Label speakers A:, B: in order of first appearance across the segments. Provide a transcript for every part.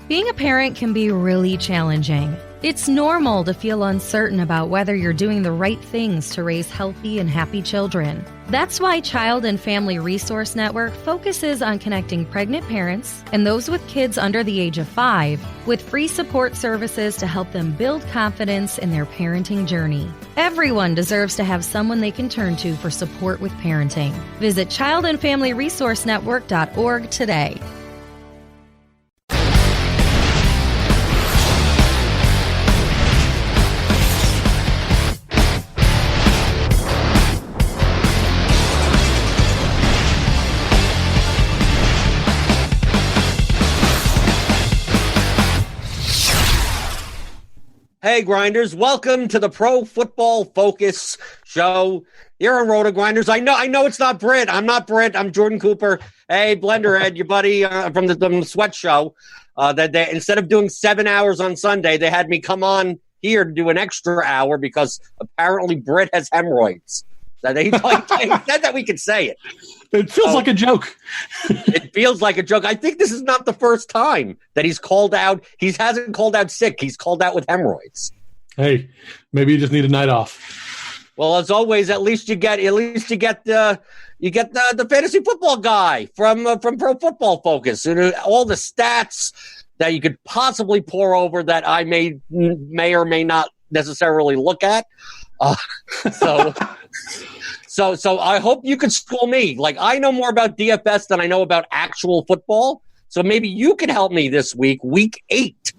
A: Being a parent can be really challenging. It's normal to feel uncertain about whether you're doing the right things to raise healthy and happy children. That's why Child and Family Resource Network focuses on connecting pregnant parents and those with kids under the age of 5 with free support services to help them build confidence in their parenting journey. Everyone deserves to have someone they can turn to for support with parenting. Visit childandfamilyresourcenetwork.org today.
B: Hey, Grinders, welcome to the Pro Football Focus show here on RotoGrinders. I know it's not Britt. I'm not Britt. I'm Jordan Cooper. Hey, Blenderhead, your buddy from the Sweat Show. That they, instead of doing 7 hours on Sunday, they had me come on here to do an extra hour because apparently Britt has hemorrhoids. That he said that we could say it.
C: It feels like a joke.
B: It feels like a joke. I think this is not the first time that he's called out. He hasn't called out sick. He's called out with hemorrhoids.
C: Hey, maybe you just need a night off.
B: Well, as always, at least you get the fantasy football guy from Pro Football Focus, and all the stats that you could possibly pour over that I may or may not necessarily look at. So I hope you could school me. Like, I know more about DFS than I know about actual football. So maybe you could help me this week, week 8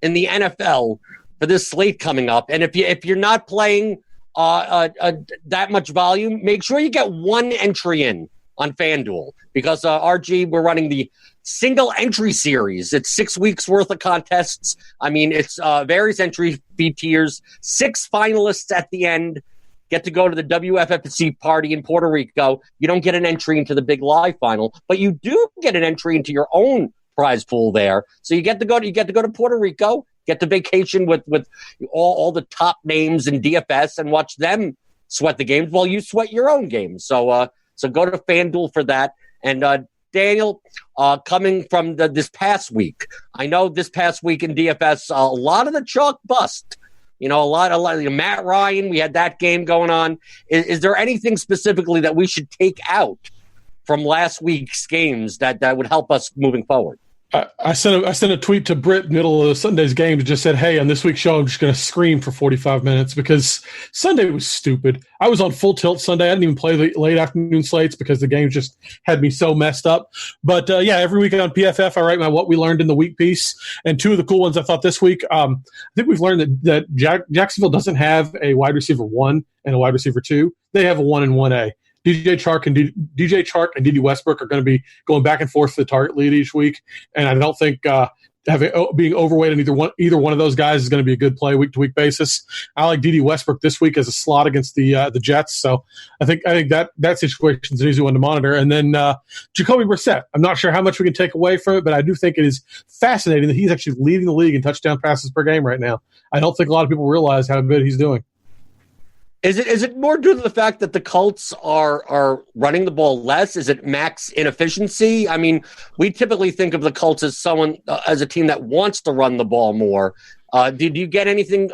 B: in the NFL for this slate coming up. And if you're not playing that much volume, make sure you get one entry in on FanDuel because RG, we're running the single entry series. It's 6 weeks worth of contests. I mean, it's various entry fee tiers, 6 finalists at the end. Get to go to the WFFC party in Puerto Rico. You don't get an entry into the big live final, but you do get an entry into your own prize pool there. So you get to go to Puerto Rico, get to vacation with all the top names in DFS and watch them sweat the games while you sweat your own games. So go to FanDuel for that. And Daniel, coming from this past week, I know this past week in DFS, a lot of the chalk bust. You know, a lot of Matt Ryan, we had that game going on. Is there anything specifically that we should take out from last week's games that would help us moving forward?
C: I sent a tweet to Britt middle of Sunday's game that just said, hey, on this week's show, I'm just going to scream for 45 minutes because Sunday was stupid. I was on full tilt Sunday. I didn't even play the late afternoon slates because the game just had me so messed up. But, every week on PFF, I write my What We Learned in the Week piece. And 2 of the cool ones I thought this week, I think we've learned that Jacksonville doesn't have a wide receiver 1 and a wide receiver 2. They have a 1 and 1A. DJ Chark and D.D. Westbrook are going to be going back and forth for the target lead each week, and I don't think being overweight on either one of those guys is going to be a good play week to week basis. I like D.D. Westbrook this week as a slot against the Jets, so I think that situation is an easy one to monitor. And then Jacoby Brissett, I'm not sure how much we can take away from it, but I do think it is fascinating that he's actually leading the league in touchdown passes per game right now. I don't think a lot of people realize how good he's doing.
B: Is it more due to the fact that the Colts are running the ball less? Is it max inefficiency? I mean, we typically think of the Colts as as a team that wants to run the ball more. Did you get anything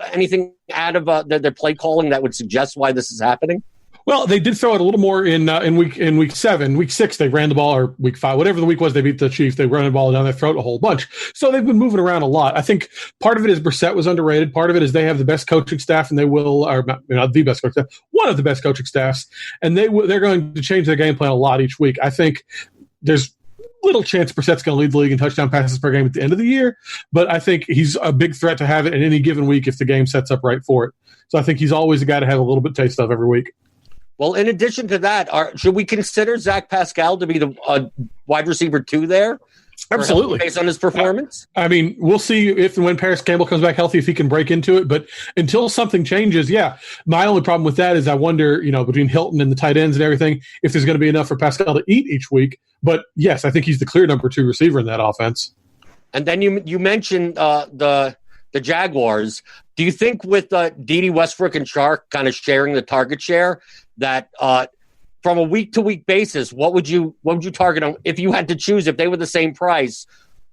B: out of their play calling that would suggest why this is happening?
C: Well, they did throw it a little more in week 7. Week 6, they ran the ball, or week 5, whatever the week was, they beat the Chiefs. They ran the ball down their throat a whole bunch. So they've been moving around a lot. I think part of it is Brissett was underrated. Part of it is they have the best coaching staff, and they will, or not the best coaching staff, one of the best coaching staffs, and they're going to change their game plan a lot each week. I think there's little chance Brissett's going to lead the league in touchdown passes per game at the end of the year, but I think he's a big threat to have it in any given week if the game sets up right for it. So I think he's always a guy to have a little bit taste of every week.
B: Well, in addition to that, should we consider Zach Pascal to be the wide receiver 2 there?
C: Absolutely.
B: Based on his performance?
C: I mean, we'll see if and when Paris Campbell comes back healthy, if he can break into it. But until something changes, my only problem with that is I wonder, between Hilton and the tight ends and everything, if there's going to be enough for Pascal to eat each week. But, yes, I think he's the clear number 2 receiver in that offense. And
B: then you mentioned the Jaguars. Do you think with D.D. Westbrook and Chark kind of sharing the target share that from a week-to-week basis, what would you target them if you had to choose? If they were the same price,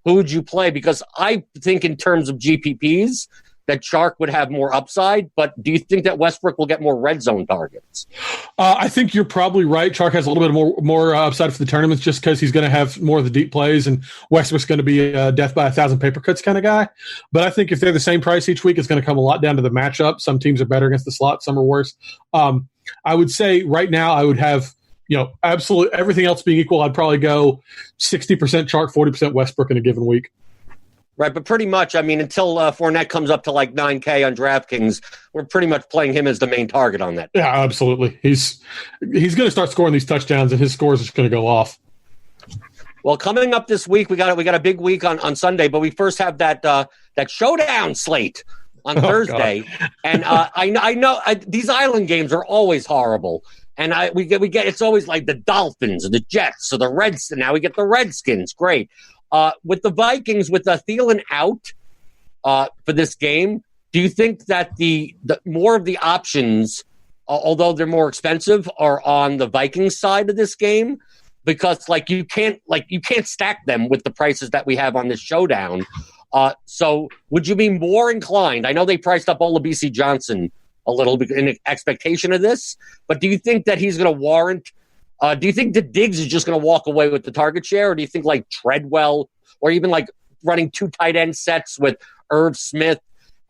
B: who would you play? Because I think in terms of GPPs that Chark would have more upside, but do you think that Westbrook will get more red zone targets?
C: I think you're probably right. Chark has a little bit more upside for the tournaments just because he's going to have more of the deep plays, and Westbrook's going to be a death by 1,000 paper cuts kind of guy. But I think if they're the same price each week, it's going to come a lot down to the matchup. Some teams are better against the slot, some are worse. I would say right now I would have, absolute everything else being equal, I'd probably go 60% Chark, 40% Westbrook in a given week.
B: Right, but pretty much, until Fournette comes up to like 9K on DraftKings, we're pretty much playing him as the main target on that.
C: Yeah, absolutely. He's going to start scoring these touchdowns, and his scores are just going to go off.
B: Well, coming up this week, we got a big week on Sunday, but we first have that Showdown slate on Thursday,
C: God.
B: And I know these island games are always horrible, and we get it's always like the Dolphins or the Jets or the Reds, and now we get the Redskins. Great. With the Vikings, with Thielen out for this game, do you think that the more of the options, although they're more expensive, are on the Vikings side of this game? Because you can't stack them with the prices that we have on this Showdown. So would you be more inclined? I know they priced up Olabisi Johnson a little bit in expectation of this, but do you think that he's going to warrant? Do you think that Diggs is just going to walk away with the target share, or do you think like Treadwell, or even like running 2 tight end sets with Irv Smith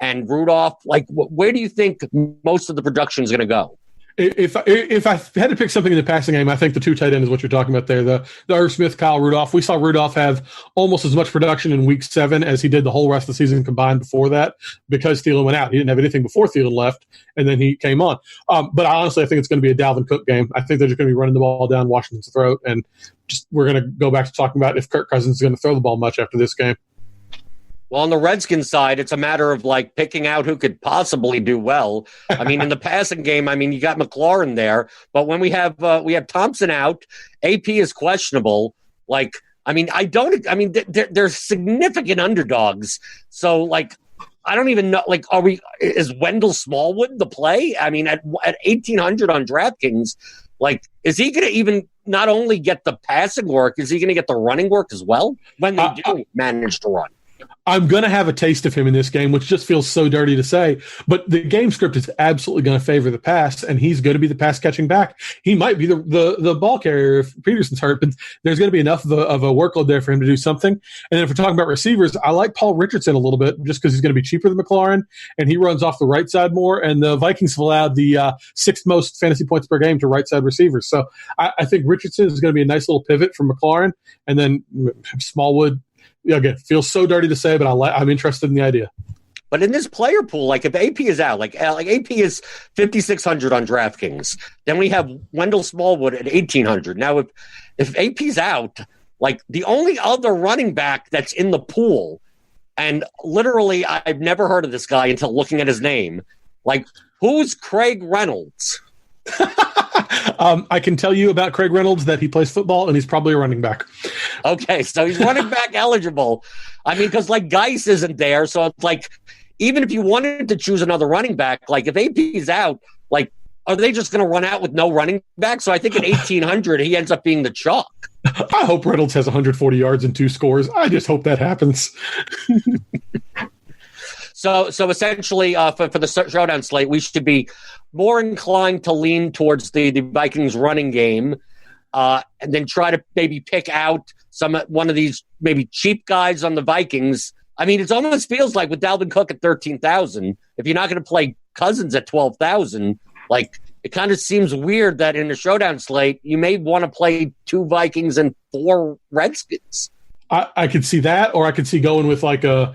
B: and Rudolph? Like, where do you think most of the production is going to go?
C: If I had to pick something in the passing game, I think the 2 tight end is what you're talking about there. The Irv Smith, Kyle Rudolph. We saw Rudolph have almost as much production in week 7 as he did the whole rest of the season combined before that, because Thielen went out. He didn't have anything before Thielen left, and then he came on. But honestly, I think it's going to be a Dalvin Cook game. I think they're just going to be running the ball down Washington's throat, and we're going to go back to talking about if Kirk Cousins is going to throw the ball much after this game.
B: Well, on the Redskins side, it's a matter of like picking out who could possibly do well. In the passing game, you got McLaurin there, but when we have Thompson out, AP is questionable. They're significant underdogs. So I don't even know. Is Wendell Smallwood the play? At 1,800 on DraftKings, is he going to even not only get the passing work, is he going to get the running work as well when they do manage to run?
C: I'm going to have a taste of him in this game, which just feels so dirty to say, but the game script is absolutely going to favor the pass, and he's going to be the pass catching back. He might be the ball carrier if Peterson's hurt, but there's going to be enough of a workload there for him to do something. And then if we're talking about receivers, I like Paul Richardson a little bit just because he's going to be cheaper than McLaurin, and he runs off the right side more, and the Vikings have allowed the 6th most fantasy points per game to right side receivers. So I think Richardson is going to be a nice little pivot from McLaurin, and then Smallwood, again, feels so dirty to say, but I'm interested in the idea.
B: But in this player pool, if AP is out, like AP is 5,600 on DraftKings, then we have Wendell Smallwood at 1,800. Now, if AP's out, the only other running back that's in the pool, and literally I've never heard of this guy until looking at his name, who's Craig Reynolds?
C: I can tell you about Craig Reynolds that he plays football, and he's probably a running back.
B: Okay, so he's running back eligible. Because Geis isn't there, so it's even if you wanted to choose another running back, if AP's out, are they just going to run out with no running back? So I think at 1,800, he ends up being the chalk.
C: I hope Reynolds has 140 yards and 2 scores. I just hope that happens.
B: So essentially, for the Showdown slate, we should be more inclined to lean towards the Vikings running game, and then try to maybe pick out one of these maybe cheap guys on the Vikings. It almost feels like with Dalvin Cook at 13,000, if you're not going to play Cousins at 12,000, it kind of seems weird that in a Showdown slate you may want to play 2 Vikings and 4 Redskins.
C: I could see that, or I could see going with a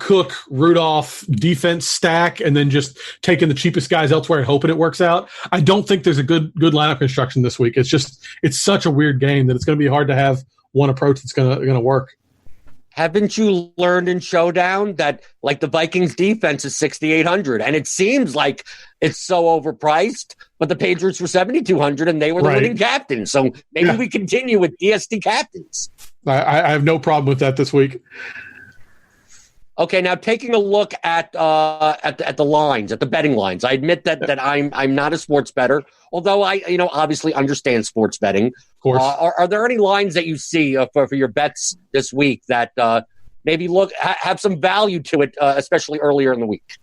C: Cook, Rudolph defense stack and then just taking the cheapest guys elsewhere and hoping it works out. I don't think there's a good lineup construction this week. It's such a weird game that it's going to be hard to have one approach that's going to work.
B: Haven't you learned in Showdown that the Vikings defense is 6,800, and it seems like it's so overpriced, but the Patriots were 7,200 and they were the winning captains. So maybe we continue with DST captains.
C: I have no problem with that this week.
B: Okay, now taking a look at the lines, at the betting lines. I admit that I'm not a sports bettor, although I obviously understand sports betting.
C: Of course.
B: Are there any lines that you see for your bets this week that maybe have some value to it, especially earlier in the week.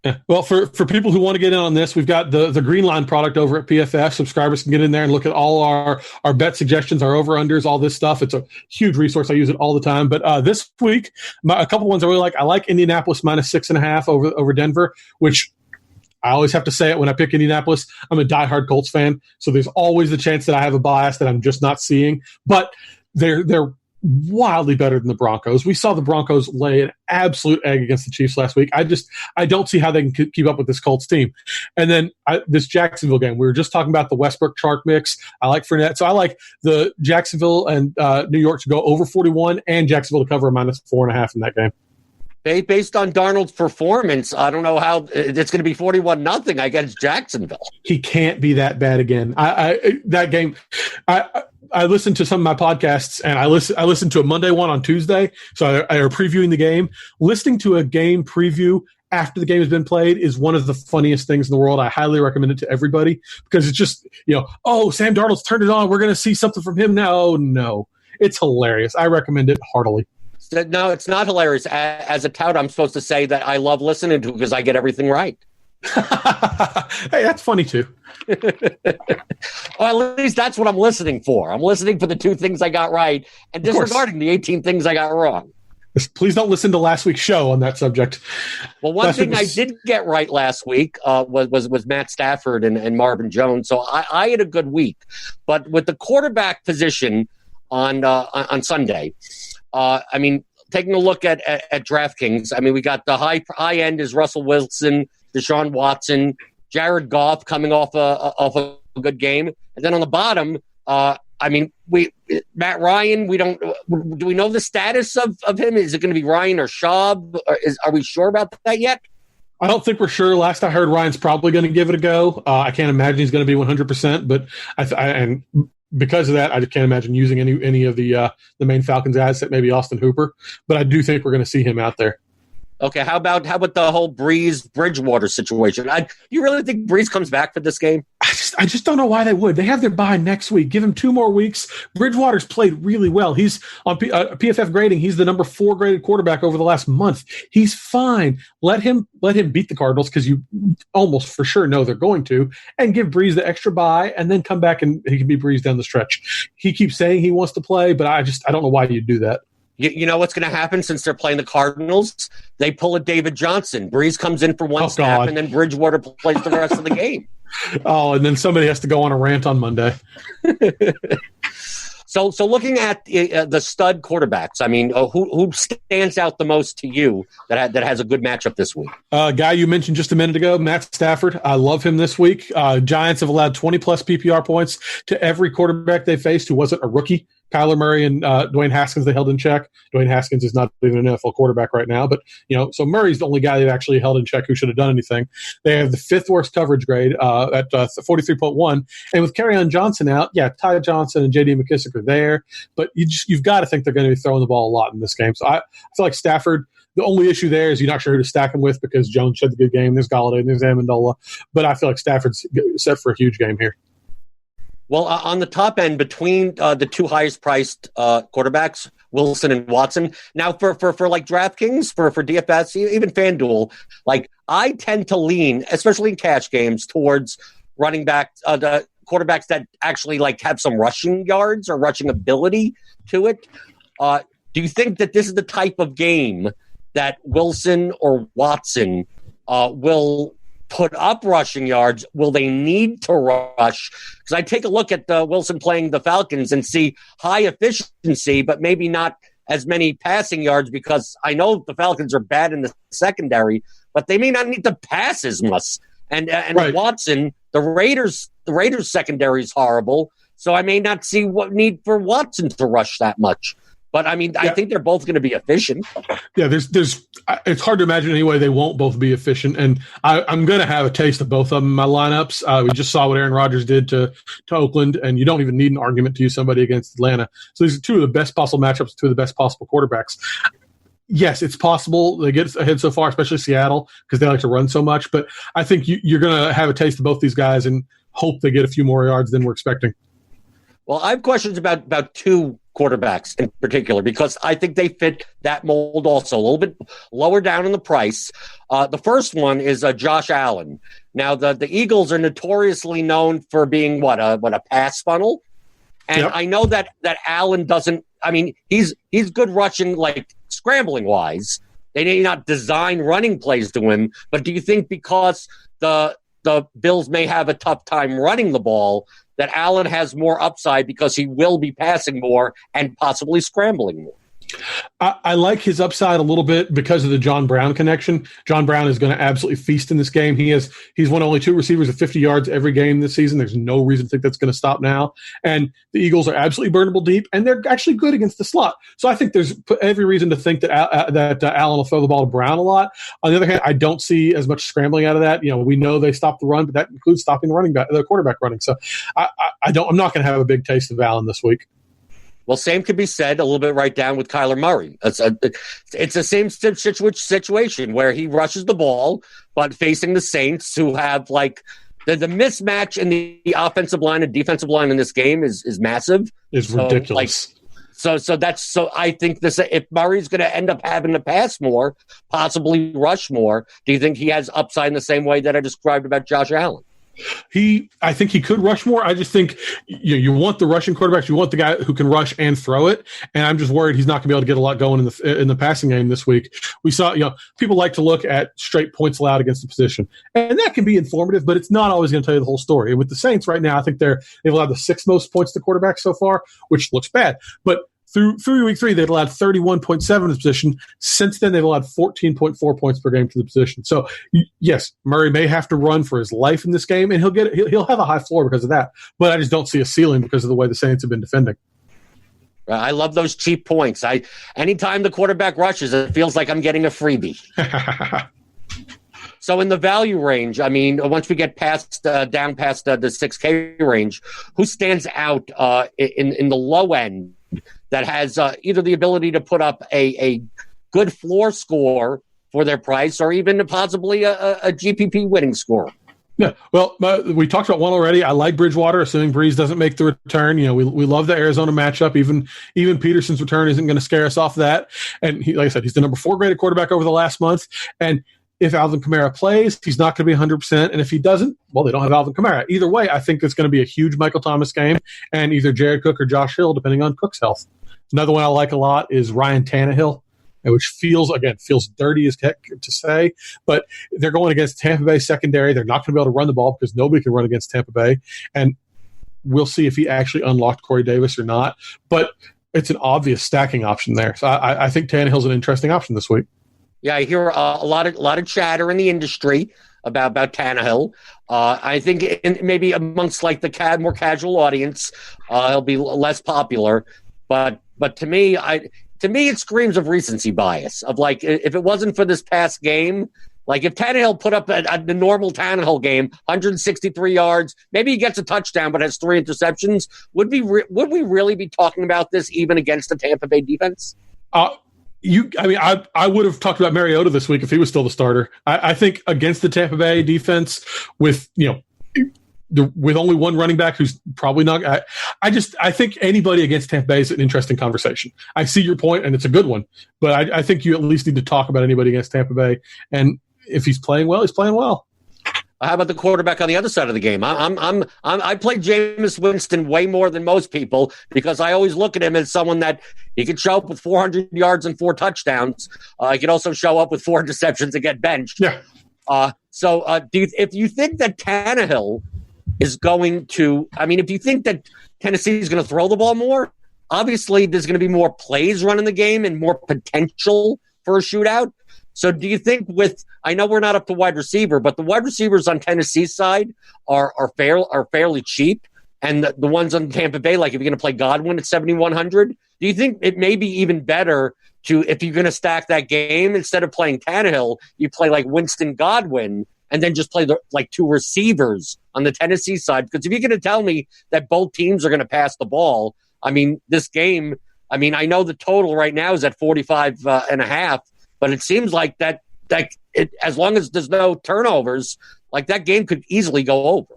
C: Yeah. Well, for people who want to get in on this, we've got the Green Line product over at PFF. Subscribers can get in there and look at all our bet suggestions, our over-unders, all this stuff. It's a huge resource. I use it all the time. But this week, a couple ones I really like. I like Indianapolis -6.5 over Denver, which I always have to say it when I pick Indianapolis. I'm a diehard Colts fan, so there's always the chance that I have a bias that I'm just not seeing. But they're wildly better than the Broncos. We saw the Broncos lay an absolute egg against the Chiefs last week. I don't see how they can keep up with this Colts team. And then this Jacksonville game, we were just talking about the Westbrook-Chark mix. I like Fournette. So I like the Jacksonville and New York to go over 41 and Jacksonville to cover a -4.5 in that game.
B: Based on Darnold's performance, I don't know how it's going to be 41-0 against Jacksonville.
C: He can't be that bad again. That game, I listened to some of my podcasts, and I listened to a Monday one on Tuesday, so I are previewing the game. Listening to a game preview after the game has been played is one of the funniest things in the world. I highly recommend it to everybody because it's just, oh, Sam Darnold's turned it on. We're going to see something from him now. Oh, no. It's hilarious. I recommend it heartily.
B: No, it's not hilarious. As a tout, I'm supposed to say that I love listening to it because I get everything right.
C: Hey, that's funny too.
B: Well, at least that's what I'm listening for. I'm listening for the 2 things I got right and disregarding the 18 things I got wrong.
C: Please don't listen to last week's show on that subject.
B: Well, one thing I did get right last week was Matt Stafford and Marvin Jones. So I had a good week. But with the quarterback position on Sunday, taking a look at DraftKings, we got the high end is Russell Wilson, Deshaun Watson, Jared Goff coming off a good game, and then on the bottom, Matt Ryan. Do we know the status of him? Is it going to be Ryan or Schaub? Are we sure about that yet?
C: I don't think we're sure. Last I heard, Ryan's probably going to give it a go. I can't imagine he's going to be 100%, but and because of that, I can't imagine using any of the main Falcons asset, maybe Austin Hooper. But I do think we're going to see him out there.
B: Okay, how about the whole Breeze Bridgewater situation? You really think Breeze comes back for this game?
C: I just don't know why they would. They have their bye next week. Give him 2 more weeks. Bridgewater's played really well. He's on PFF grading. He's the number 4 graded quarterback over the last month. He's fine. Let him beat the Cardinals because you almost for sure know they're going to, and give Breeze the extra bye, and then come back and he can be Breeze down the stretch. He keeps saying he wants to play, but I don't know why you'd do that.
B: You know what's going to happen since they're playing the Cardinals? They pull a David Johnson. Breeze comes in for one snap, and then Bridgewater plays the rest of the game.
C: Oh, and then somebody has to go on a rant on Monday.
B: So looking at the stud quarterbacks, who stands out the most to you that has a good matchup this week?
C: Guy you mentioned just a minute ago, Matt Stafford. I love him this week. Giants have allowed 20-plus PPR points to every quarterback they faced who wasn't a rookie. Kyler Murray and Dwayne Haskins they held in check. Dwayne Haskins is not even an NFL quarterback right now, but so Murray's the only guy they've actually held in check who should have done anything. They have the 5th worst coverage grade at 43.1, and with Kerryon Johnson out, Ty Johnson and J.D. McKissick are there, but you've got to think they're going to be throwing the ball a lot in this game. So I feel like Stafford. The only issue there is you're not sure who to stack him with because Jones had the good game. There's Golladay, there's Amendola, but I feel like Stafford's set for a huge game here.
B: Well, on the top end, between the 2 highest priced quarterbacks, Wilson and Watson. Now, for like DraftKings, for DFS, even FanDuel, I tend to lean, especially in cash games, towards running back the quarterbacks that actually have some rushing yards or rushing ability to it. Do you think that this is the type of game that Wilson or Watson will put up rushing yards? Will they need to rush? Because I take a look at Wilson playing the Falcons and see high efficiency, but maybe not as many passing yards because I know the Falcons are bad in the secondary, but they may not need to pass as much. And right. Watson, the Raiders secondary is horrible, so I may not see what need for Watson to rush that much. But I think they're both going to be efficient. Yeah,
C: it's hard to imagine any way they won't both be efficient. And I'm going to have a taste of both of them in my lineups. We just saw what Aaron Rodgers did to Oakland, and you don't even need an argument to use somebody against Atlanta. So these are 2 of the best possible matchups, 2 of the best possible quarterbacks. Yes, it's possible they get ahead so far, especially Seattle, because they like to run so much. But I think you're going to have a taste of both these guys and hope they get a few more yards than we're expecting.
B: Well, I have questions about 2 quarterbacks in particular, because I think they fit that mold also, a little bit lower down in the price. The first one is Josh Allen. Now, the Eagles are notoriously known for being a pass funnel. And
C: yep.
B: I know that Allen doesn't, I mean, he's good rushing, like scrambling wise. They may not design running plays to him, but do you think because the Bills may have a tough time running the ball, that Allen has more upside because he will be passing more and possibly scrambling more?
C: I like his upside a little bit because of the John Brown connection. John Brown is going to absolutely feast in this game. He's one of only 2 receivers at 50 yards every game this season. There's no reason to think that's going to stop now. And the Eagles are absolutely burnable deep, and they're actually good against the slot. So I think there's every reason to think that Allen will throw the ball to Brown a lot. On the other hand, I don't see as much scrambling out of that. We know they stop the run, but that includes stopping the quarterback running. So I'm not going to have a big taste of Allen this week.
B: Well, same could be said a little bit right down with Kyler Murray. It's the same situation where he rushes the ball, but facing the Saints, who have like the mismatch in the offensive line and defensive line in this game is massive.
C: It's ridiculous.
B: So I think if Murray's going to end up having to pass more, possibly rush more, do you think he has upside in the same way that I described about Josh Allen?
C: I think he could rush more. I just think you want the rushing quarterbacks. You want the guy who can rush and throw it. And I'm just worried he's not going to be able to get a lot going in the passing game this week. We saw, people like to look at straight points allowed against the position, and that can be informative, but it's not always going to tell you the whole story. And with the Saints right now, I think they've allowed the 6th most points to quarterbacks so far, which looks bad. But through week 3, they've allowed 31.7 to the position. Since then, they've allowed 14.4 points per game to the position. So, yes, Murray may have to run for his life in this game, and he'll have a high floor because of that. But I just don't see a ceiling because of the way the Saints have been defending.
B: I love those cheap points. Anytime the quarterback rushes, it feels like I'm getting a freebie. So in the value range, I mean, once we get down past the 6K range, who stands out in the low end that has either the ability to put up a good floor score for their price or even possibly a GPP winning score?
C: Yeah, well, we talked about one already. I like Bridgewater, assuming Breeze doesn't make the return. We love the Arizona matchup. Even Peterson's return isn't going to scare us off that. And like I said, he's the number 4 graded quarterback over the last month. And if Alvin Kamara plays, he's not going to be 100%. And if he doesn't, well, they don't have Alvin Kamara. Either way, I think it's going to be a huge Michael Thomas game, and either Jared Cook or Josh Hill, depending on Cook's health. Another one I like a lot is Ryan Tannehill, which feels dirty as heck to say, but they're going against Tampa Bay secondary. They're not going to be able to run the ball because nobody can run against Tampa Bay. And we'll see if he actually unlocked Corey Davis or not. But it's an obvious stacking option there. So I think Tannehill's an interesting option this week.
B: Yeah, I hear a lot of chatter in the industry about Tannehill. I think maybe amongst like the more casual audience, he'll be less popular. But to me, it screams of recency bias. Of like, if it wasn't for this past game, like if Tannehill put up the normal Tannehill game, 163 yards, maybe he gets a touchdown but has 3 interceptions, would we really be talking about this even against the Tampa Bay defense? I would have talked about Mariota this week if he was still the starter. I think against the Tampa Bay defense with only one running back who's probably not. I think anybody against Tampa Bay is an interesting conversation. I see your point, and it's a good one. But I think you at least need to talk about anybody against Tampa Bay. And if he's playing well, he's playing well. How about the quarterback on the other side of the game? I play Jameis Winston way more than most people because I always look at him as someone that he could show up with 400 yards and 4 touchdowns. He could also show up with 4 interceptions and get benched.
C: Yeah.
B: If you think that Tannehill is going to, if you think that Tennessee is going to throw the ball more, obviously there's going to be more plays running the game and more potential for a shootout. So do you think I know we're not up to wide receiver, but the wide receivers on Tennessee's side are fairly cheap. And the ones on Tampa Bay, like if you're going to play Godwin at 7,100, do you think it may be even better if you're going to stack that game, instead of playing Tannehill, you play like Winston Godwin and then just play the 2 receivers on the Tennessee side? Because if you're going to tell me that both teams are going to pass the ball, this game, I know the total right now is at 45.5. But it seems like that as long as there's no turnovers, like that game could easily go over.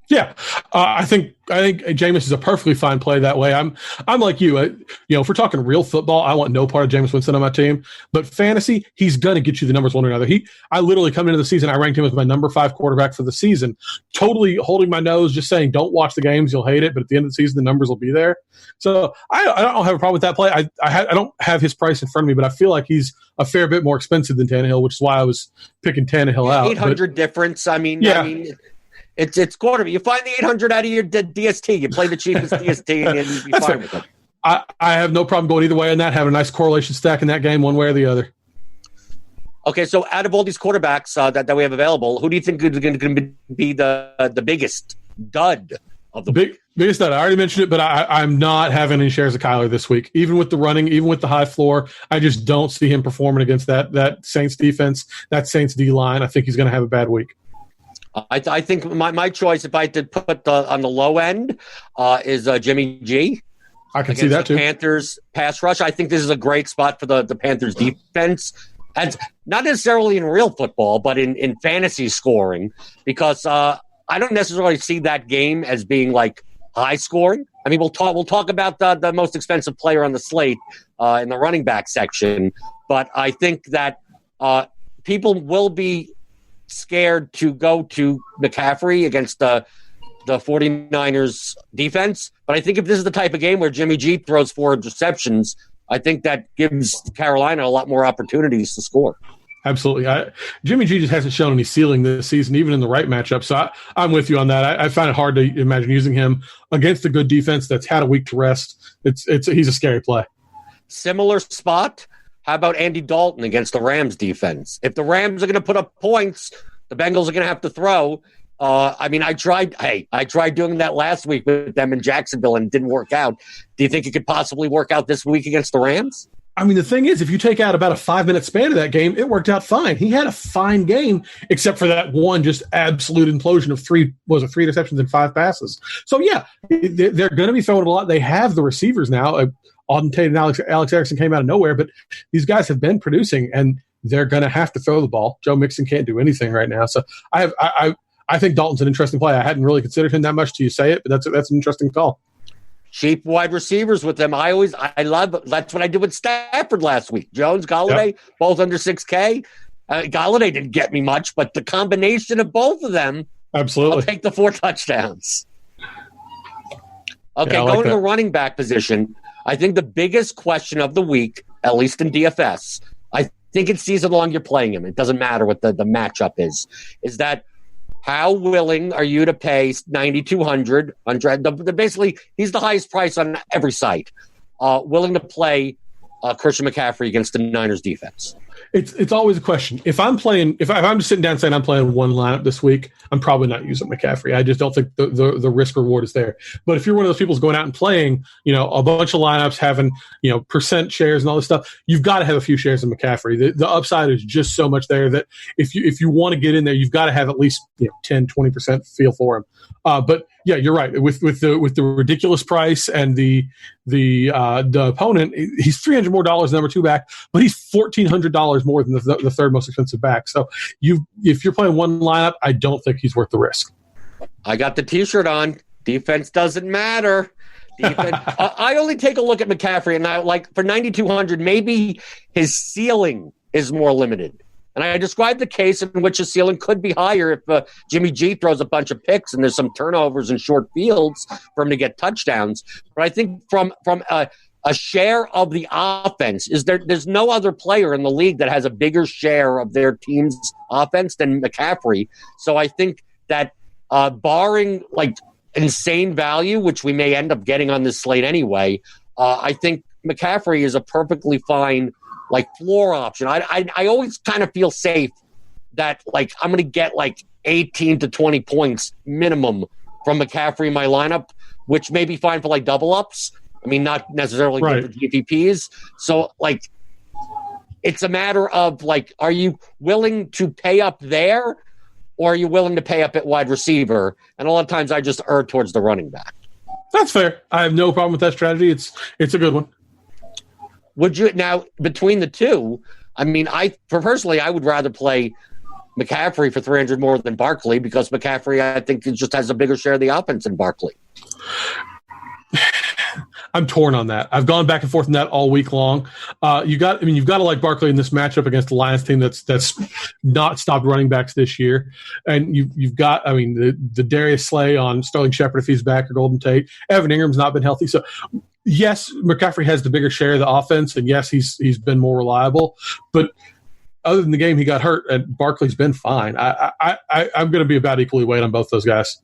C: Yeah, I think Jameis is a perfectly fine play that way. I'm like you. If we're talking real football, I want no part of Jameis Winston on my team. But fantasy, he's going to get you the numbers one or another. I literally coming into the season, I ranked him as my number 5 quarterback for the season. Totally holding my nose, just saying, don't watch the games, you'll hate it. But at the end of the season, the numbers will be there. So I don't have a problem with that play. I don't have his price in front of me, but I feel like he's a fair bit more expensive than Tannehill, which is why I was picking Tannehill out.
B: 800 difference. I mean. It's quarterback. You find the 800 out of your DST. You play the cheapest DST, and you'll be fine with it.
C: I have no problem going either way on that. Have a nice correlation stack in that game, one way or the other.
B: Okay, so out of all these quarterbacks that we have available, who do you think is going to be the biggest dud of the
C: biggest dud? I already mentioned it, but I'm not having any shares of Kyler this week. Even with the running, even with the high floor, I just don't see him performing against that Saints defense, that Saints D line. I think he's going to have a bad week.
B: I think my choice, if I did put on the low end, is Jimmy G.
C: I can see that too.
B: Panthers pass rush. I think this is a great spot for the Panthers defense. And not necessarily in real football, but in fantasy scoring, because I don't necessarily see that game as being like high scoring. I mean, we'll talk about the most expensive player on the slate in the running back section, but I think that people will be scared to go to McCaffrey against the 49ers defense. But I think if this is the type of game where Jimmy G throws 4 interceptions, I think that gives Carolina a lot more opportunities to score.
C: Absolutely. Jimmy G just hasn't shown any ceiling this season, even in the right matchup. So I'm with you on that. I find it hard to imagine using him against a good defense that's had a week to rest. He's a scary play. Similar
B: spot. How about Andy Dalton against the Rams defense? If the Rams are going to put up points, the Bengals are going to have to throw. I tried doing that last week with them in Jacksonville and it didn't work out. Do you think it could possibly work out this week against the Rams?
C: I mean, the thing is, if you take out about a 5-minute span of that game, it worked out fine. He had a fine game, except for that one just absolute implosion of 3 interceptions and 5 passes. So, yeah, they're going to be throwing a lot. They have the receivers now. Auden Tate and Alex Erickson came out of nowhere, but these guys have been producing, and they're going to have to throw the ball. Joe Mixon can't do anything right now. So I think Dalton's an interesting play. I hadn't really considered him that much till you say it, but that's an interesting call.
B: Cheap wide receivers with them. I love. That's what I did with Stafford last week. Jones, Golladay, both under 6K. Golladay didn't get me much, but the combination of both of them,
C: absolutely,
B: I'll take the 4 touchdowns. Okay, going to the running back position. I think the biggest question of the week, at least in DFS, I think it's season long you're playing him. It doesn't matter what the matchup is that how willing are you to pay $9,200? Basically, he's the highest price on every site. Willing to play Christian McCaffrey against the Niners defense.
C: It's always a question. If I'm just sitting down saying I'm playing one lineup this week, I'm probably not using McCaffrey. I just don't think the risk reward is there. But if you're one of those people who's going out and playing, a bunch of lineups, having, percent shares and all this stuff, you've got to have a few shares in McCaffrey. The upside is just so much there that if you want to get in there, you've got to have at least 10, 20% feel for him. But yeah, you're right. With the ridiculous price and the opponent, he's $300 more than number 2 back, but he's $1,400 more than the third most expensive back. So if you're playing one lineup, I don't think he's worth the risk.
B: I got the T-shirt on. Defense doesn't matter. I only take a look at McCaffrey, and I like for 9,200, maybe his ceiling is more limited. And I described the case in which his ceiling could be higher if Jimmy G throws a bunch of picks and there's some turnovers and short fields for him to get touchdowns. But I think from a share of the offense, there's no other player in the league that has a bigger share of their team's offense than McCaffrey. So I think that barring like insane value, which we may end up getting on this slate anyway, I think McCaffrey is a perfectly fine floor option. I always kind of feel safe that I'm going to get 18 to 20 points minimum from McCaffrey in my lineup, which may be fine for double ups. I mean, not necessarily good for GPPs. So it's a matter of are you willing to pay up there, or are you willing to pay up at wide receiver? And a lot of times I just err towards the running back.
C: That's fair. I have no problem with that strategy. It's a good one.
B: Would you now between the two? I mean, personally, I would rather play McCaffrey for 300 more than Barkley because McCaffrey, I think, just has a bigger share of the offense than Barkley.
C: I'm torn on that. I've gone back and forth on that all week long. You've got to like Barkley in this matchup against the Lions team that's not stopped running backs this year. And you've got, the Darius Slay on Sterling Shepard if he's back, or Golden Tate. Evan Ingram's not been healthy. So, yes, McCaffrey has the bigger share of the offense, and yes, he's been more reliable. But other than the game he got hurt, and Barkley's been fine. I'm going to be about equally weighted on both those guys.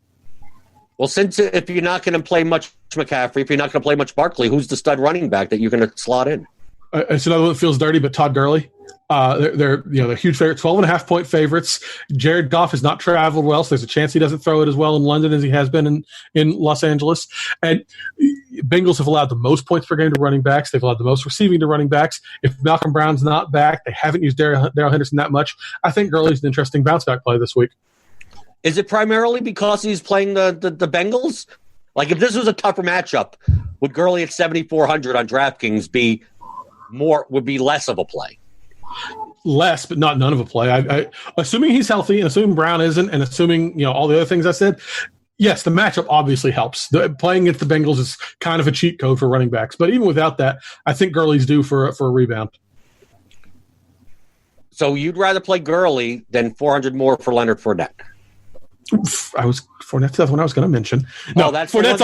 B: Well, since if you're not going to play much McCaffrey, if you're not going to play much Barkley, who's the stud running back that you're going to slot in?
C: It's another one that feels dirty, but Todd Gurley. They're huge favorites, 12.5-point favorites. Jared Goff has not traveled well, so there's a chance he doesn't throw it as well in London as he has been in Los Angeles. And Bengals have allowed the most points per game to running backs. They've allowed the most receiving to running backs. If Malcolm Brown's not back, they haven't used Darrell Henderson that much. I think Gurley's an interesting bounce back play this week.
B: Is it primarily because he's playing the Bengals? Like, if this was a tougher matchup, would Gurley at 7,400 on DraftKings would be less of a play?
C: Less, but not none of a play. I assuming he's healthy, and assuming Brown isn't, and assuming all the other things I said. Yes, the matchup obviously helps. Playing against the Bengals is kind of a cheat code for running backs, but even without that, I think Gurley's due for a rebound. So
B: you'd rather play Gurley than 400 more for Leonard Fournette?
C: Fournette's the one I was going to mention.
B: No, that's Fournette's.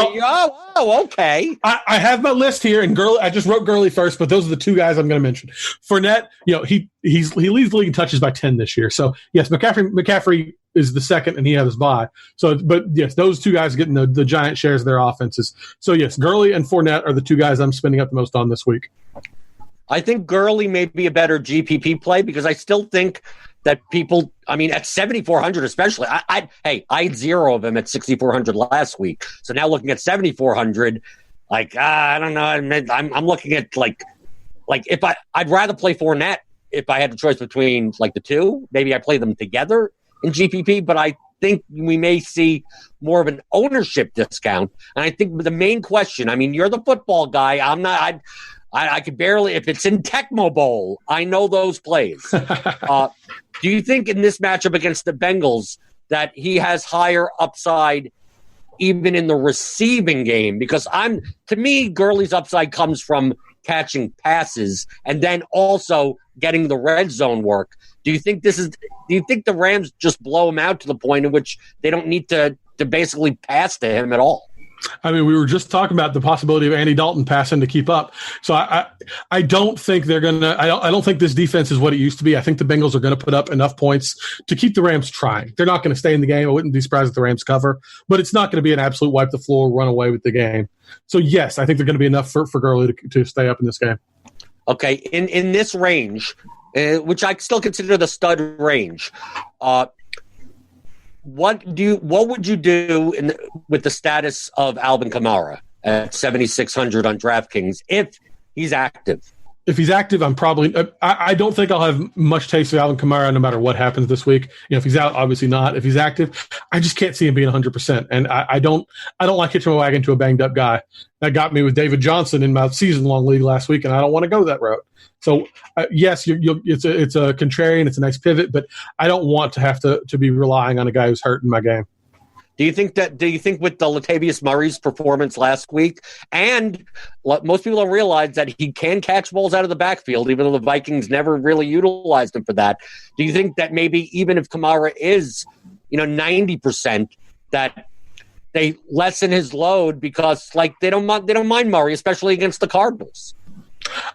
B: Okay.
C: I have my list here, and Gurley. I just wrote Gurley first, but those are the two guys I'm going to mention. Fournette, he leads the league in touches by 10 this year. So yes, McCaffrey is the second, and he had his bye. So, but yes, those two guys are getting the giant shares of their offenses. So yes, Gurley and Fournette are the two guys I'm spending up the most on this week.
B: I think Gurley may be a better GPP play because I still think that people, at 7,400 especially, I had zero of him at 6,400 last week. So now looking at 7,400, I don't know. I'm looking at if I'd rather play Fournette if I had the choice between the two. Maybe I play them together in GPP, but I think we may see more of an ownership discount. And I think the main question, you're the football guy. I'm not. I could barely, if it's in Tecmo Bowl, I know those plays. Do you think in this matchup against the Bengals that he has higher upside even in the receiving game? Because to me, Gurley's upside comes from catching passes and then also getting the red zone work. Do you think the Rams just blow him out to the point in which they don't need to basically pass to him at all?
C: We were just talking about the possibility of Andy Dalton passing to keep up. So I don't think they're going to – I don't think this defense is what it used to be. I think the Bengals are going to put up enough points to keep the Rams trying. They're not going to stay in the game. I wouldn't be surprised if the Rams cover. But it's not going to be an absolute wipe the floor, run away with the game. So, yes, I think they're going to be enough for Gurley to stay up in this game.
B: Okay, in this range, which I still consider the stud range, what would you do with the status of Alvin Kamara at 7,600 on DraftKings if he's active?
C: If he's active, I'm probably I don't think I'll have much taste of Alvin Kamara no matter what happens this week. If he's out, obviously not. If he's active, I just can't see him being 100%. And I don't like hitching my wagon to a banged up guy. That got me with David Johnson in my season-long league last week, and I don't want to go that route. So, yes, it's a contrarian. It's a nice pivot, but I don't want to have to be relying on a guy who's hurt in my game.
B: Do you think with the Latavius Murray's performance last week, and most people don't realize that he can catch balls out of the backfield, even though the Vikings never really utilized him for that. Do you think that maybe even if Kamara is, 90%, that they lessen his load because they don't mind Murray, especially against the Cardinals?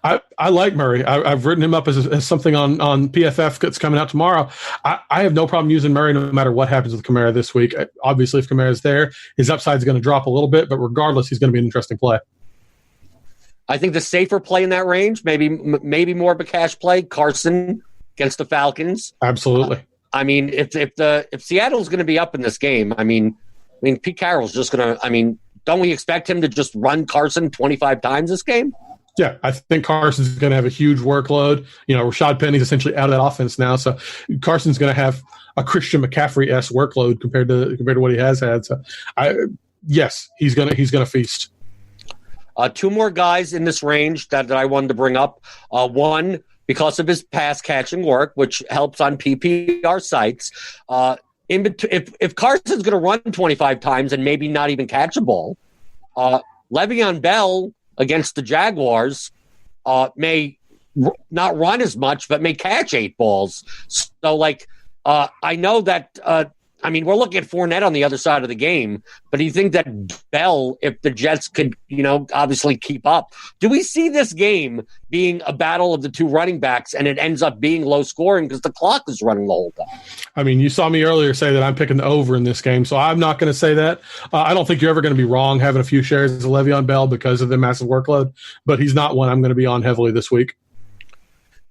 C: I like Murray. I've written him up as something on PFF that's coming out tomorrow. I have no problem using Murray no matter what happens with Kamara this week. Obviously, if Kamara's there, his upside is going to drop a little bit, but regardless, he's going to be an interesting play.
B: I think the safer play in that range, maybe more of a cash play, Carson against the Falcons.
C: Absolutely.
B: If Seattle's going to be up in this game, Pete Carroll's just going to. Don't we expect him to just run Carson 25 times this game?
C: Yeah, I think Carson's going to have a huge workload. Rashad Penny's essentially out of that offense now, so Carson's going to have a Christian McCaffrey-esque workload compared to what he has had. So, yes, he's going to feast.
B: Two more guys in this range that I wanted to bring up. One, because of his pass catching work, which helps on PPR sites. If Carson's going to run 25 times and maybe not even catch a ball, Le'Veon Bell against the Jaguars may not run as much, but may catch 8 balls. So, I know that, we're looking at Fournette on the other side of the game, but do you think that Bell, if the Jets could, obviously keep up, do we see this game being a battle of the 2 running backs and it ends up being low scoring because the clock is running the whole time?
C: You saw me earlier say that I'm picking the over in this game, so I'm not going to say that. I don't think you're ever going to be wrong having a few shares of Le'Veon Bell because of the massive workload, but he's not one I'm going to be on heavily this week.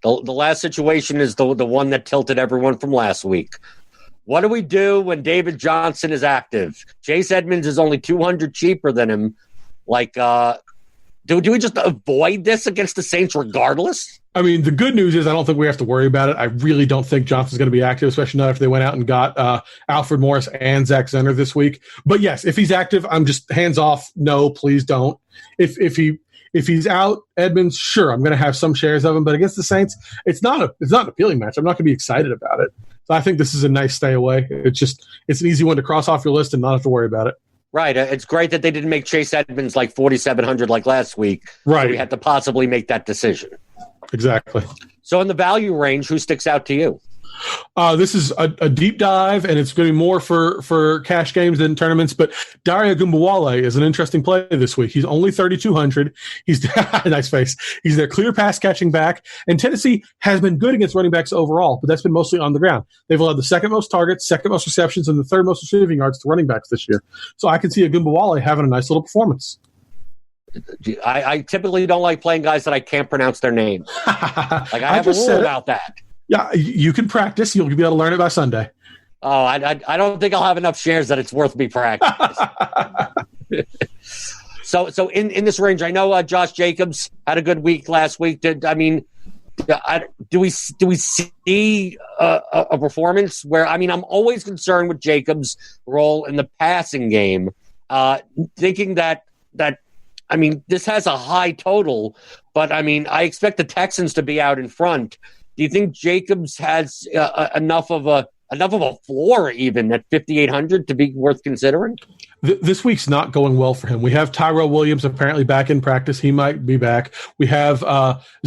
B: The last situation is the one that tilted everyone from last week. What do we do when David Johnson is active? Chase Edmonds is only 200 cheaper than him. Do we just avoid this against the Saints regardless?
C: The good news is I don't think we have to worry about it. I really don't think Johnson's going to be active, especially not if they went out and got Alfred Morris and Zach Zenner this week. But yes, if he's active, I'm just hands off. No, please don't. If he's out, Edmonds, sure, I'm going to have some shares of him. But against the Saints, it's not an appealing match. I'm not going to be excited about it. So I think this is a nice stay away. It's an easy one to cross off your list and not have to worry about it.
B: Right. It's great that they didn't make Chase Edmonds 4,700 like last week.
C: Right.
B: So we had to possibly make that decision.
C: Exactly.
B: So in the value range, who sticks out to you?
C: This is a deep dive, and it's going to be more for cash games than tournaments. But Dario Gumbawale is an interesting play this week. He's only 3,200. He's nice face. He's their clear pass catching back, and Tennessee has been good against running backs overall, but that's been mostly on the ground. They've allowed the second most targets, second most receptions, and the third most receiving yards to running backs this year. So I can see a Gumbawale having a nice little performance.
B: I typically don't like playing guys that I can't pronounce their name. I have a rule about that. Yeah,
C: you can practice. You'll be able to learn it by Sunday.
B: Oh, I don't think I'll have enough shares that it's worth me practicing. So in this range, I know Josh Jacobs had a good week last week. Do we see a performance where I'm always concerned with Jacobs' role in the passing game, thinking that this has a high total, but I expect the Texans to be out in front. Do you think Jacobs has enough of a floor even at 5,800 to be worth considering?
C: This week's not going well for him. We have Tyrell Williams apparently back in practice. He might be back. We have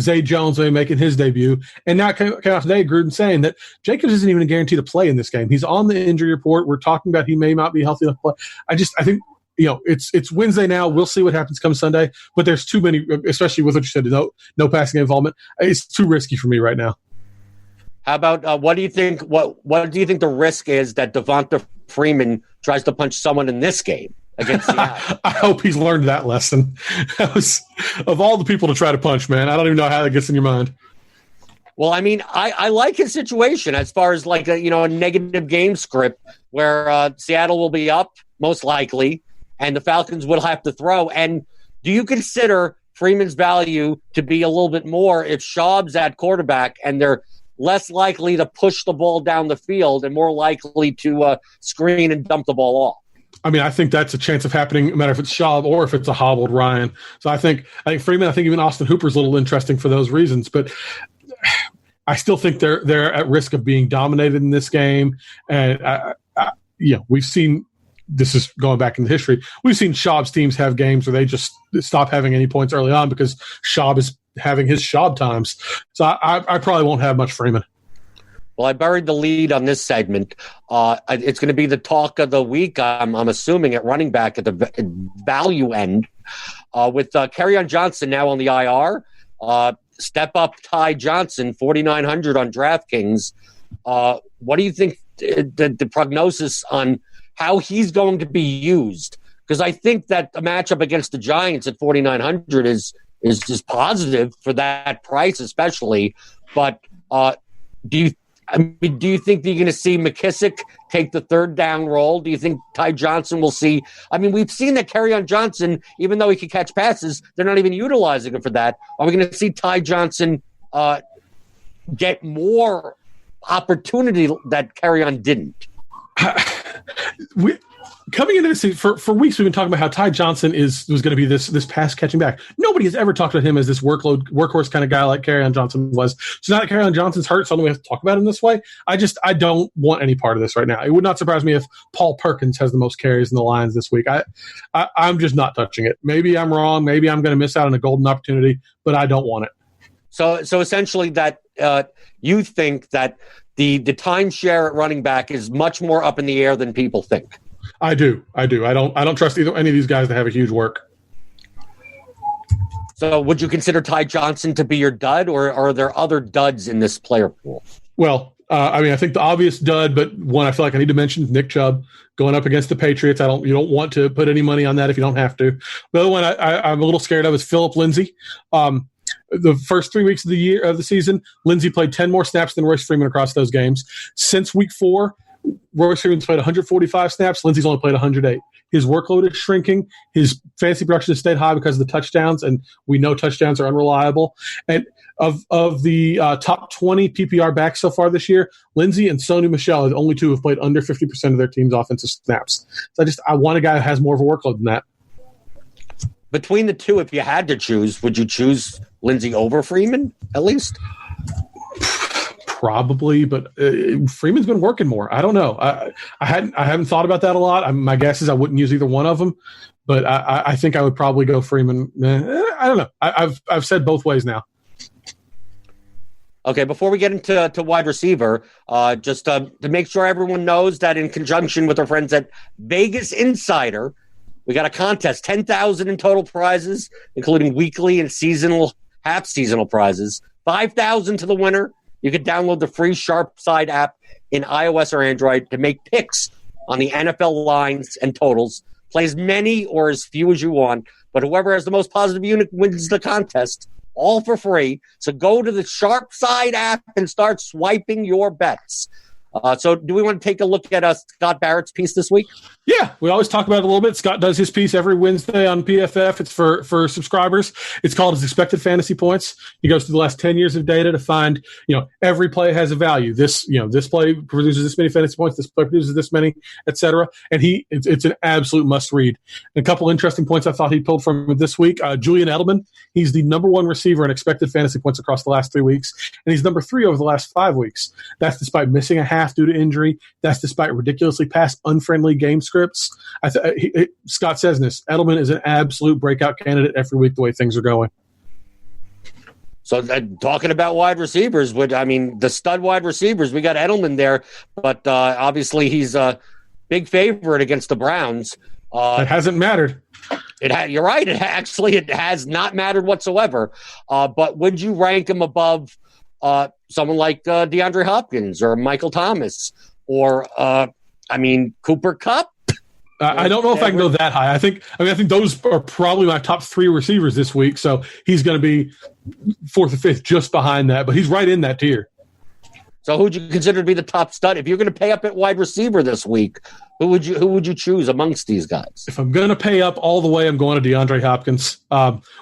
C: Zay Jones making his debut. And now came out today, Gruden saying that Jacobs isn't even guaranteed to play in this game. He's on the injury report. We're talking about he may not be healthy enough to play. I think it's Wednesday now. We'll see what happens come Sunday. But there's too many, especially with what you said, no passing involvement. It's too risky for me right now.
B: How about what do you think? What do you think the risk is that Devonta Freeman tries to punch someone in this game against Seattle?
C: I hope he's learned that lesson. Of all the people to try to punch, man, I don't even know how that gets in your mind.
B: Well, I like his situation as far as a negative game script where Seattle will be up most likely, and the Falcons will have to throw. And do you consider Freeman's value to be a little bit more if Schaub's at quarterback and they're less likely to push the ball down the field and more likely to screen and dump the ball off?
C: I think that's a chance of happening, no matter if it's Schaub or if it's a hobbled Ryan. So I think Freeman, I think even Austin Hooper's a little interesting for those reasons. But I still think they're at risk of being dominated in this game. And we've seen. This is going back into history. We've seen Schaub's teams have games where they just stop having any points early on because Schaub is having his Schaub times. So I probably won't have much Freeman.
B: Well, I buried the lead on this segment. It's going to be the talk of the week, I'm assuming, at running back at the value end. With Kerryon Johnson now on the IR. Step up Ty Johnson, 4,900 on DraftKings. What do you think the prognosis on how he's going to be used? Because I think that a matchup against the Giants at 4,900 is just positive for that price, especially. But do you think that you're going to see McKissick take the third down role? Do you think Ty Johnson will see? We've seen that Kerryon Johnson, even though he can catch passes, they're not even utilizing him for that. Are we going to see Ty Johnson get more opportunity that Kerryon didn't?
C: coming into this season, for weeks, we've been talking about how Ty Johnson was going to be this pass catching back. Nobody has ever talked about him as this workhorse kind of guy like Kerryon Johnson was. So now that Kerryon Johnson's hurt, suddenly we have to talk about him this way. I don't want any part of this right now. It would not surprise me if Paul Perkins has the most carries in the Lions this week. I'm just not touching it. Maybe I'm wrong. Maybe I'm going to miss out on a golden opportunity, but I don't want it. So essentially, that you think that the timeshare at running back is much more up in the air than people think. I do. I don't trust any of these guys to have a huge work.
B: So would you consider Ty Johnson to be your dud, or are there other duds in this player pool?
C: Well, I think the obvious dud, but one I feel like I need to mention, Nick Chubb going up against the Patriots. You don't want to put any money on that if you don't have to. The other one I'm a little scared of is Phillip Lindsay. The first 3 weeks of the season, Lindsay played 10 more snaps than Royce Freeman across those games. Since week 4, Royce Freeman's played 145 snaps. Lindsay's only played 108. His workload is shrinking. His fantasy production has stayed high because of the touchdowns, and we know touchdowns are unreliable. And of the top 20 PPR backs so far this year, Lindsay and Sony Michel are the only two who have played under 50% of their team's offensive snaps. So I want a guy who has more of a workload than that.
B: Between the two, if you had to choose, would you choose Lindsay over Freeman, at least?
C: Probably, but Freeman's been working more. I don't know. I haven't thought about that a lot. My guess is I wouldn't use either one of them, but I think I would probably go Freeman. I don't know. I've said both ways now.
B: Okay, before we get into wide receiver, just to make sure everyone knows that in conjunction with our friends at Vegas Insider, we got a contest, 10,000 in total prizes, including weekly and half-seasonal prizes, 5,000 to the winner. You can download the free Sharpside app in iOS or Android to make picks on the NFL lines and totals. Play as many or as few as you want, but whoever has the most positive unit wins the contest, all for free. So go to the Sharpside app and start swiping your bets. So do we want to take a look at Scott Barrett's piece this week? Yeah,
C: we always talk about it a little bit. Scott does his piece every Wednesday on PFF. It's for subscribers. It's called his expected fantasy points. He goes through the last 10 years of data to find, every play has a value. This play produces this many fantasy points. This play produces this many, etc. And it's an absolute must read. And a couple interesting points I thought he pulled from this week. Julian Edelman, he's the number 1 receiver in expected fantasy points across the last 3 weeks, and he's number 3 over the last 5 weeks. That's despite missing a half due to injury. That's despite ridiculously pass-unfriendly game scripts. Scott says this, Edelman is an absolute breakout candidate every week the way things are going.
B: So talking about wide receivers, the stud wide receivers, we got Edelman there, but obviously he's a big favorite against the Browns.
C: It hasn't mattered.
B: You're right. It has not mattered whatsoever. But would you rank him above someone like DeAndre Hopkins or Michael Thomas or Cooper Kupp?
C: I don't know if I can go that high. I think those are probably my top 3 receivers this week. So he's going to be 4th or 5th, just behind that. But he's right in that tier.
B: So who would you consider to be the top stud? If you're going to pay up at wide receiver this week, who would you choose amongst these guys?
C: If I'm going to pay up all the way, I'm going to DeAndre Hopkins.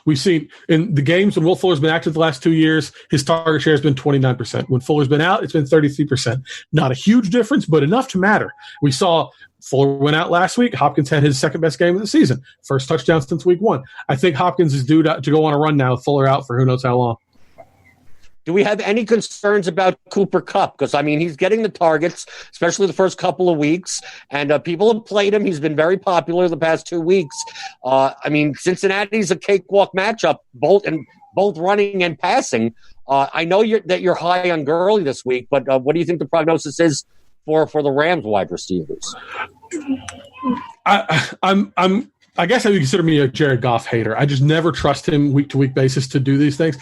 C: We've seen in the games when Will Fuller's been active the last 2 years, his target share has been 29%. When Fuller's been out, it's been 33%. Not a huge difference, but enough to matter. We saw Fuller went out last week. Hopkins had his second best game of the season. First touchdown since week 1. I think Hopkins is due to go on a run now with Fuller out for who knows how long.
B: Do we have any concerns about Cooper Kupp? Because, he's getting the targets, especially the first couple of weeks, and people have played him. He's been very popular the past 2 weeks. Cincinnati's a cakewalk matchup, both running and passing. I know you're high on Gurley this week, but what do you think the prognosis is for the Rams wide receivers?
C: I guess I would consider me a Jared Goff hater. I just never trust him week-to-week basis to do these things.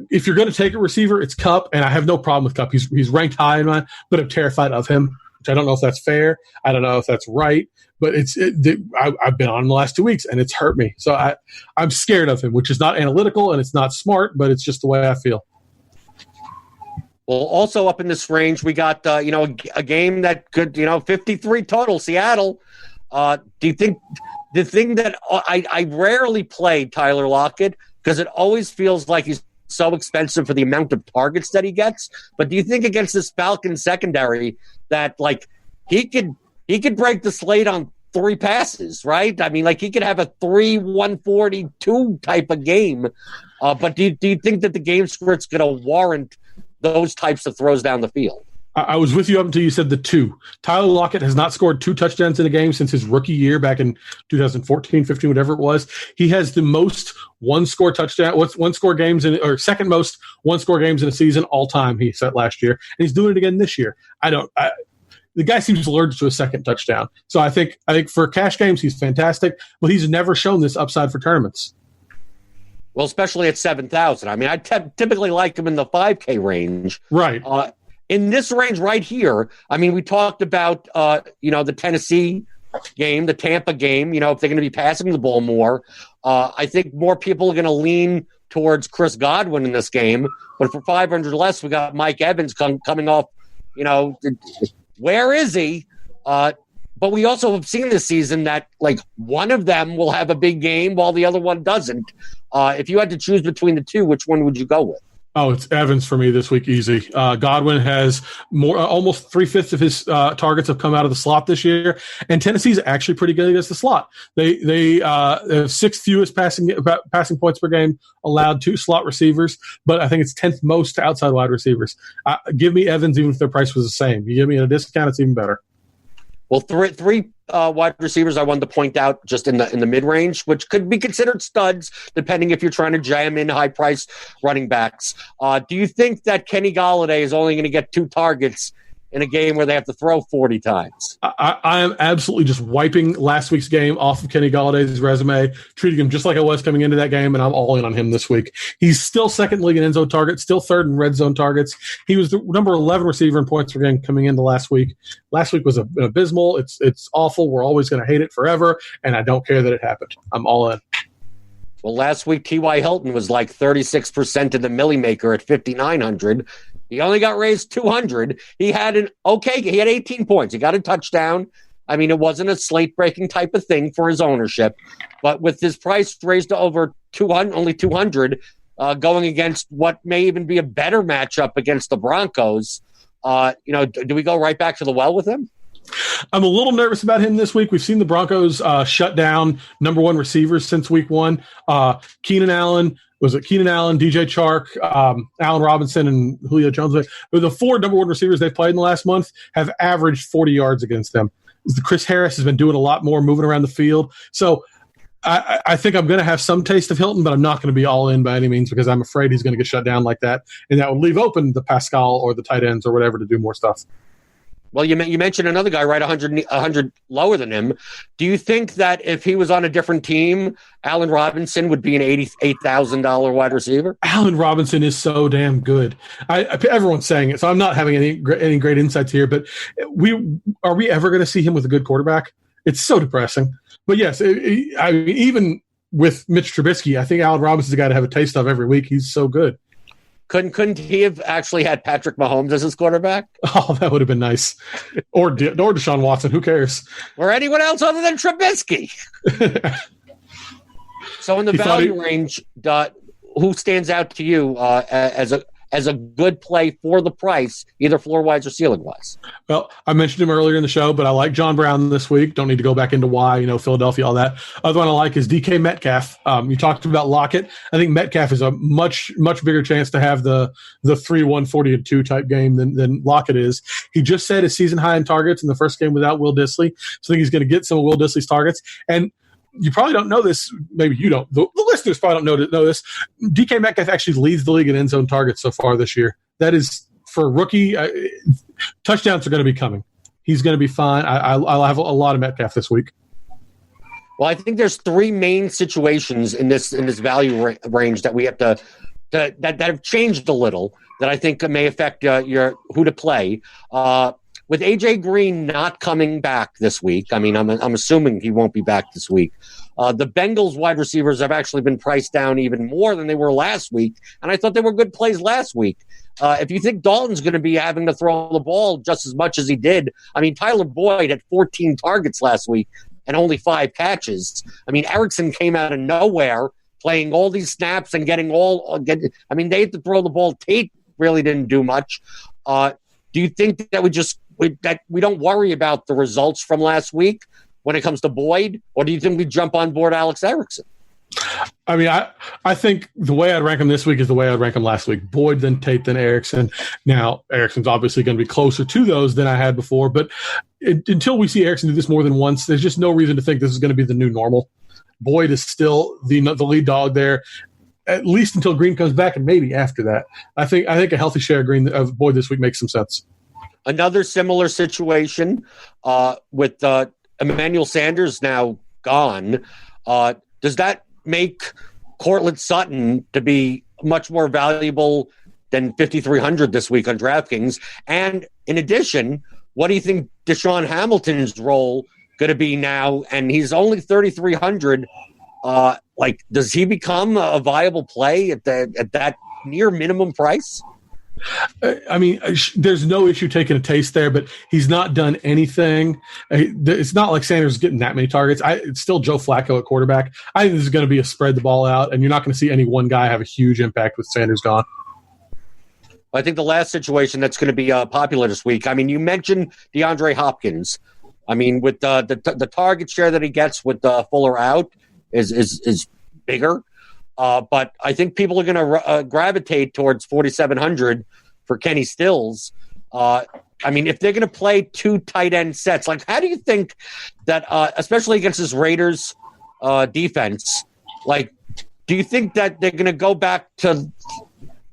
C: If you're going to take a receiver, it's Kupp, and I have no problem with Kupp. He's ranked high in mine, but I'm terrified of him, which I don't know if that's fair. I don't know if that's right, but I've been on him the last 2 weeks, and it's hurt me. So I'm scared of him, which is not analytical, and it's not smart, but it's just the way I feel.
B: Well, also up in this range, we got a game that could 53 total, Seattle. Do you think the thing that I rarely play Tyler Lockett because it always feels like he's so expensive for the amount of targets that he gets. But do you think against this Falcons secondary that he could he could break the slate on 3 passes, right? I mean, like he could have a 3-142 type of game. But do you think that the game script's going to warrant those types of throws down the field?
C: I was with you up until you said the 2. Tyler Lockett has not scored 2 touchdowns in a game since his rookie year back in 2014, 15, whatever it was. He has the most one-score games or second most one-score games in a season all time. He set last year, and he's doing it again this year. The guy seems allergic to a second touchdown. So I think for cash games he's fantastic, but he's never shown this upside for tournaments.
B: Well, especially at 7,000. I mean, I typically like him in the 5K range,
C: right?
B: In this range right here, I mean, we talked about, the Tennessee game, the Tampa game, if they're going to be passing the ball more. I think more people are going to lean towards Chris Godwin in this game. But for 500 less, we got Mike Evans coming off, where is he? But we also have seen this season that, like, one of them will have a big game while the other one doesn't. If you had to choose between the two, which one would you go with?
C: Oh, it's Evans for me this week, easy. Godwin has almost 3/5 of his targets have come out of the slot this year, and Tennessee's actually pretty good against the slot. They have 6th fewest passing points per game allowed to slot receivers, but I think it's 10th most to outside wide receivers. Give me Evans even if their price was the same. You give me at a discount, it's even better.
B: Well, three wide receivers I wanted to point out just in the mid-range, which could be considered studs, depending if you're trying to jam in high-priced running backs. Do you think that Kenny Golladay is only going to get 2 targets in a game where they have to throw 40 times?
C: I am absolutely just wiping last week's game off of Kenny Galladay's resume, treating him just like I was coming into that game, and I'm all in on him this week. He's still second in league in end zone targets, still third in red zone targets. He was the number 11 receiver in points per game coming into last week. Last week was abysmal. It's awful. We're always going to hate it forever, and I don't care that it happened. I'm all in.
B: Well, last week, T.Y. Hilton was like 36% in the Millie Maker at 5,900. He only got raised 200. He had 18 points. He got a touchdown. I mean, it wasn't a slate-breaking type of thing for his ownership. But with his price raised to over 200, only 200, going against what may even be a better matchup against the Broncos, do we go right back to the well with him?
C: I'm a little nervous about him this week. We've seen the Broncos shut down number 1 receivers since week 1. Keenan Allen, DJ Chark, Allen Robinson, and Julio Jones? The 4 number 1 receivers they've played in the last month have averaged 40 yards against them. Chris Harris has been doing a lot more, moving around the field. So I think I'm going to have some taste of Hilton, but I'm not going to be all in by any means because I'm afraid he's going to get shut down like that, and that would leave open the Pascal or the tight ends or whatever to do more stuff.
B: Well, you mentioned another guy right 100 lower than him. Do you think that if he was on a different team, Allen Robinson would be an $88,000 wide receiver?
C: Allen Robinson is so damn good. Everyone's saying it, so I'm not having any great insights here. But are we ever going to see him with a good quarterback? It's so depressing. But yes, even with Mitch Trubisky, I think Allen Robinson's a guy to have a taste of every week. He's so good.
B: Couldn't he have actually had Patrick Mahomes as his quarterback?
C: Oh, that would have been nice. Or Deshaun Watson. Who cares?
B: Or anyone else other than Trubisky. So in the value range, who stands out to you as a good play for the price, either floor-wise or ceiling-wise?
C: Well, I mentioned him earlier in the show, but I like John Brown this week. Don't need to go back into why, Philadelphia, all that. Other one I like is DK Metcalf. You talked about Lockett. I think Metcalf is a much, much bigger chance to have the 3-1-40-2 type game than Lockett is. He just set his season high in targets in the first game without Will Dissly. So I think he's going to get some of Will Dissly's targets. And you probably don't know this. Maybe you don't. The listeners probably don't know this. DK Metcalf actually leads the league in end zone targets so far this year. That is, for a rookie, touchdowns are going to be coming. He's going to be fine. I'll have a lot of Metcalf this week.
B: Well, I think there's 3 main situations in this value range that we have that have changed a little that I think may affect your who to play. With A.J. Green not coming back this week, I mean, I'm assuming he won't be back this week. The Bengals wide receivers have actually been priced down even more than they were last week, and I thought they were good plays last week. If you think Dalton's going to be having to throw the ball just as much as he did, I mean, Tyler Boyd had 14 targets last week and only 5 catches. I mean, Erickson came out of nowhere playing all these snaps and they had to throw the ball. Tate really didn't do much. Do do you think that we don't worry about the results from last week when it comes to Boyd, or do you think we jump on board Alex Erickson?
C: I mean, I think the way I'd rank him this week is the way I'd rank him last week. Boyd, then Tate, then Erickson. Now, Erickson's obviously going to be closer to those than I had before, but until we see Erickson do this more than once, there's just no reason to think this is going to be the new normal. Boyd is still the lead dog there, at least until Green comes back, and maybe after that. I think a healthy share of Boyd this week makes some sense. Another
B: similar situation with Emmanuel Sanders now gone. Does that make Cortland Sutton to be much more valuable than 5,300 this week on DraftKings? And in addition, what do you think Deshaun Hamilton's role going to be now? And he's only 3,300. Does he become a viable play at that near minimum price?
C: I mean, there's no issue taking a taste there, but he's not done anything. It's not like Sanders is getting that many targets. It's still Joe Flacco at quarterback. I think this is going to be a spread the ball out, and you're not going to see any one guy have a huge impact with Sanders gone.
B: I think the last situation that's going to be popular this week, I mean, you mentioned DeAndre Hopkins. I mean, with the target share that he gets with Fuller out is bigger. But I think people are going to gravitate towards 4,700 for Kenny Stills. I mean, if they're going to play two tight end sets, like how do you think that, especially against this Raiders defense, like, do you think that they're going to go back to?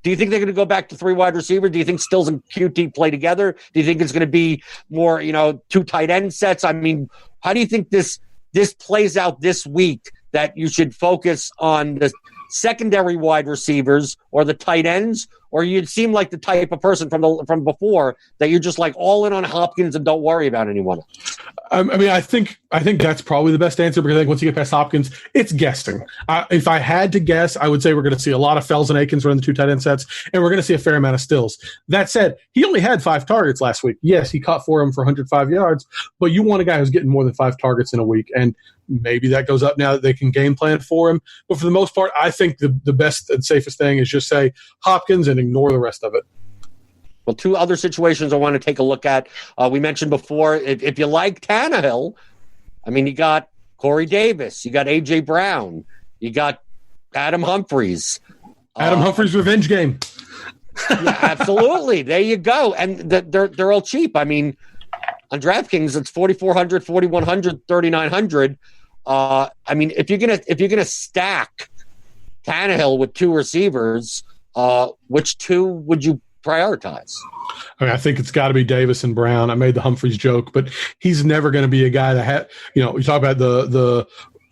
B: Do you think they're going to go back to three wide receiver? Do you think Stills and QT play together? Do you think it's going to be more, two tight end sets? I mean, how do you think this plays out this week? That you should focus on the secondary wide receivers or the tight ends, or you'd seem like the type of person from before that you're just like all in on Hopkins and don't worry about anyone else?
C: I mean, I think that's probably the best answer, because I think once you get past Hopkins, it's guessing. If I had to guess, I would say we're going to see a lot of Fells and Akins running the two tight end sets, and we're going to see a fair amount of Stills. That said, he only had 5 targets last week. Yes, he caught 4 of them for 105 yards, but you want a guy who's getting more than 5 targets in a week, and maybe that goes up now that they can game plan for him. But for the most part, I think the best and safest thing is just say Hopkins and ignore the rest of it.
B: Well, 2 other situations I want to take a look at. We mentioned before, if you like Tannehill, I mean, you got Corey Davis, you got A.J. Brown, you got Adam Humphries.
C: Humphries' revenge game.
B: Yeah, absolutely. There you go. And they're all cheap. I mean, on DraftKings, it's 4,400, 4,100, 3,900. I mean, if you're gonna stack Tannehill with 2 receivers, which 2 would you prioritize?
C: I mean, I think it's got to be Davis and Brown. I made the Humphries joke, but he's never going to be a guy that had. We talk about the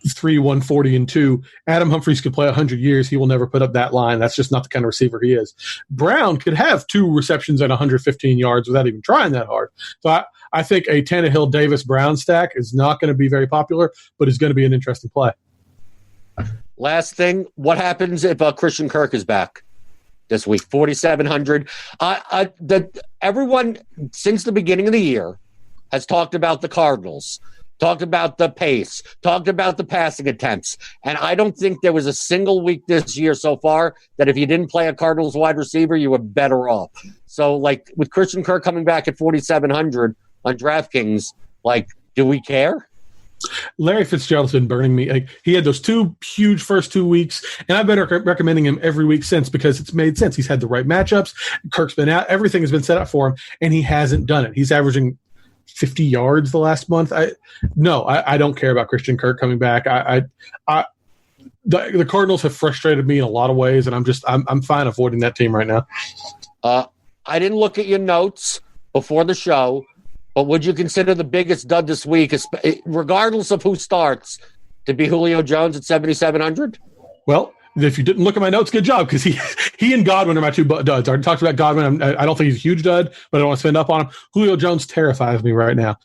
C: 3, 140 and 2. Adam Humphries could play 100 years. He will never put up that line. That's just not the kind of receiver he is. Brown could have 2 receptions at 115 yards without even trying that hard. So I think a Tannehill, Davis, Brown stack is not going to be very popular, but is going to be an interesting play.
B: Last thing, what happens if Christian Kirk is back this week? 4,700. Everyone since the beginning of the year has talked about the Cardinals, talked about the pace, talked about the passing attempts. And I don't think there was a single week this year so far that if you didn't play a Cardinals wide receiver, you were better off. So, like, with Christian Kirk coming back at 4,700 on DraftKings, like, do we care?
C: Larry Fitzgerald's been burning me. Like, he had those 2 huge first 2 weeks, and I've been recommending him every week since because it's made sense. He's had the right matchups. Kirk's been out. Everything has been set up for him, and he hasn't done it. He's averaging 50 yards the last month. I don't care about Christian Kirk coming back. The Cardinals have frustrated me in a lot of ways, and I'm fine avoiding that team right now.
B: I didn't look at your notes before the show, but would you consider the biggest dud this week, regardless of who starts, to be Julio Jones at 7,700?
C: Well, if you didn't look at my notes, good job, because he and Godwin are my 2 duds. I already talked about Godwin. I don't think he's a huge dud, but I don't want to spend up on him. Julio Jones terrifies me right now.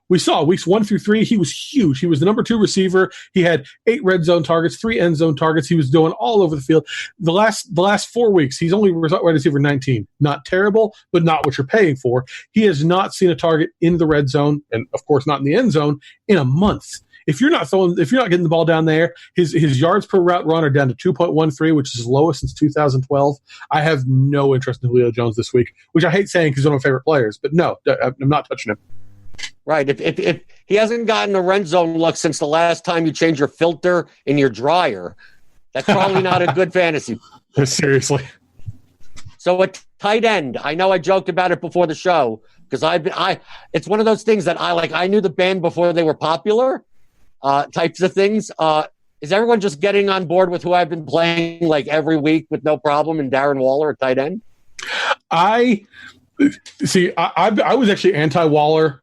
C: We saw weeks 1 through 3, he was huge. He was the number 2 receiver. He had 8 red zone targets, 3 end zone targets. He was doing all over the field. The last 4 weeks, he's only wide receiver 19. Not terrible, but not what you're paying for. He has not seen a target in the red zone, and of course not in the end zone, in a month. if you're not getting the ball down there, his yards per route run are down to 2.13, which is his lowest since 2012. I have no interest in Julio Jones this week, which I hate saying because he's one of my favorite players. But no, I'm not touching him.
B: Right. If he hasn't gotten a red zone look since the last time you changed your filter in your dryer, that's probably not a good fantasy.
C: Seriously.
B: So a tight end, I know I joked about it before the show because it's one of those things that I knew the band before they were popular, types of things. Is everyone just getting on board with who I've been playing like every week with no problem in Darren Waller at tight end?
C: I was actually anti-Waller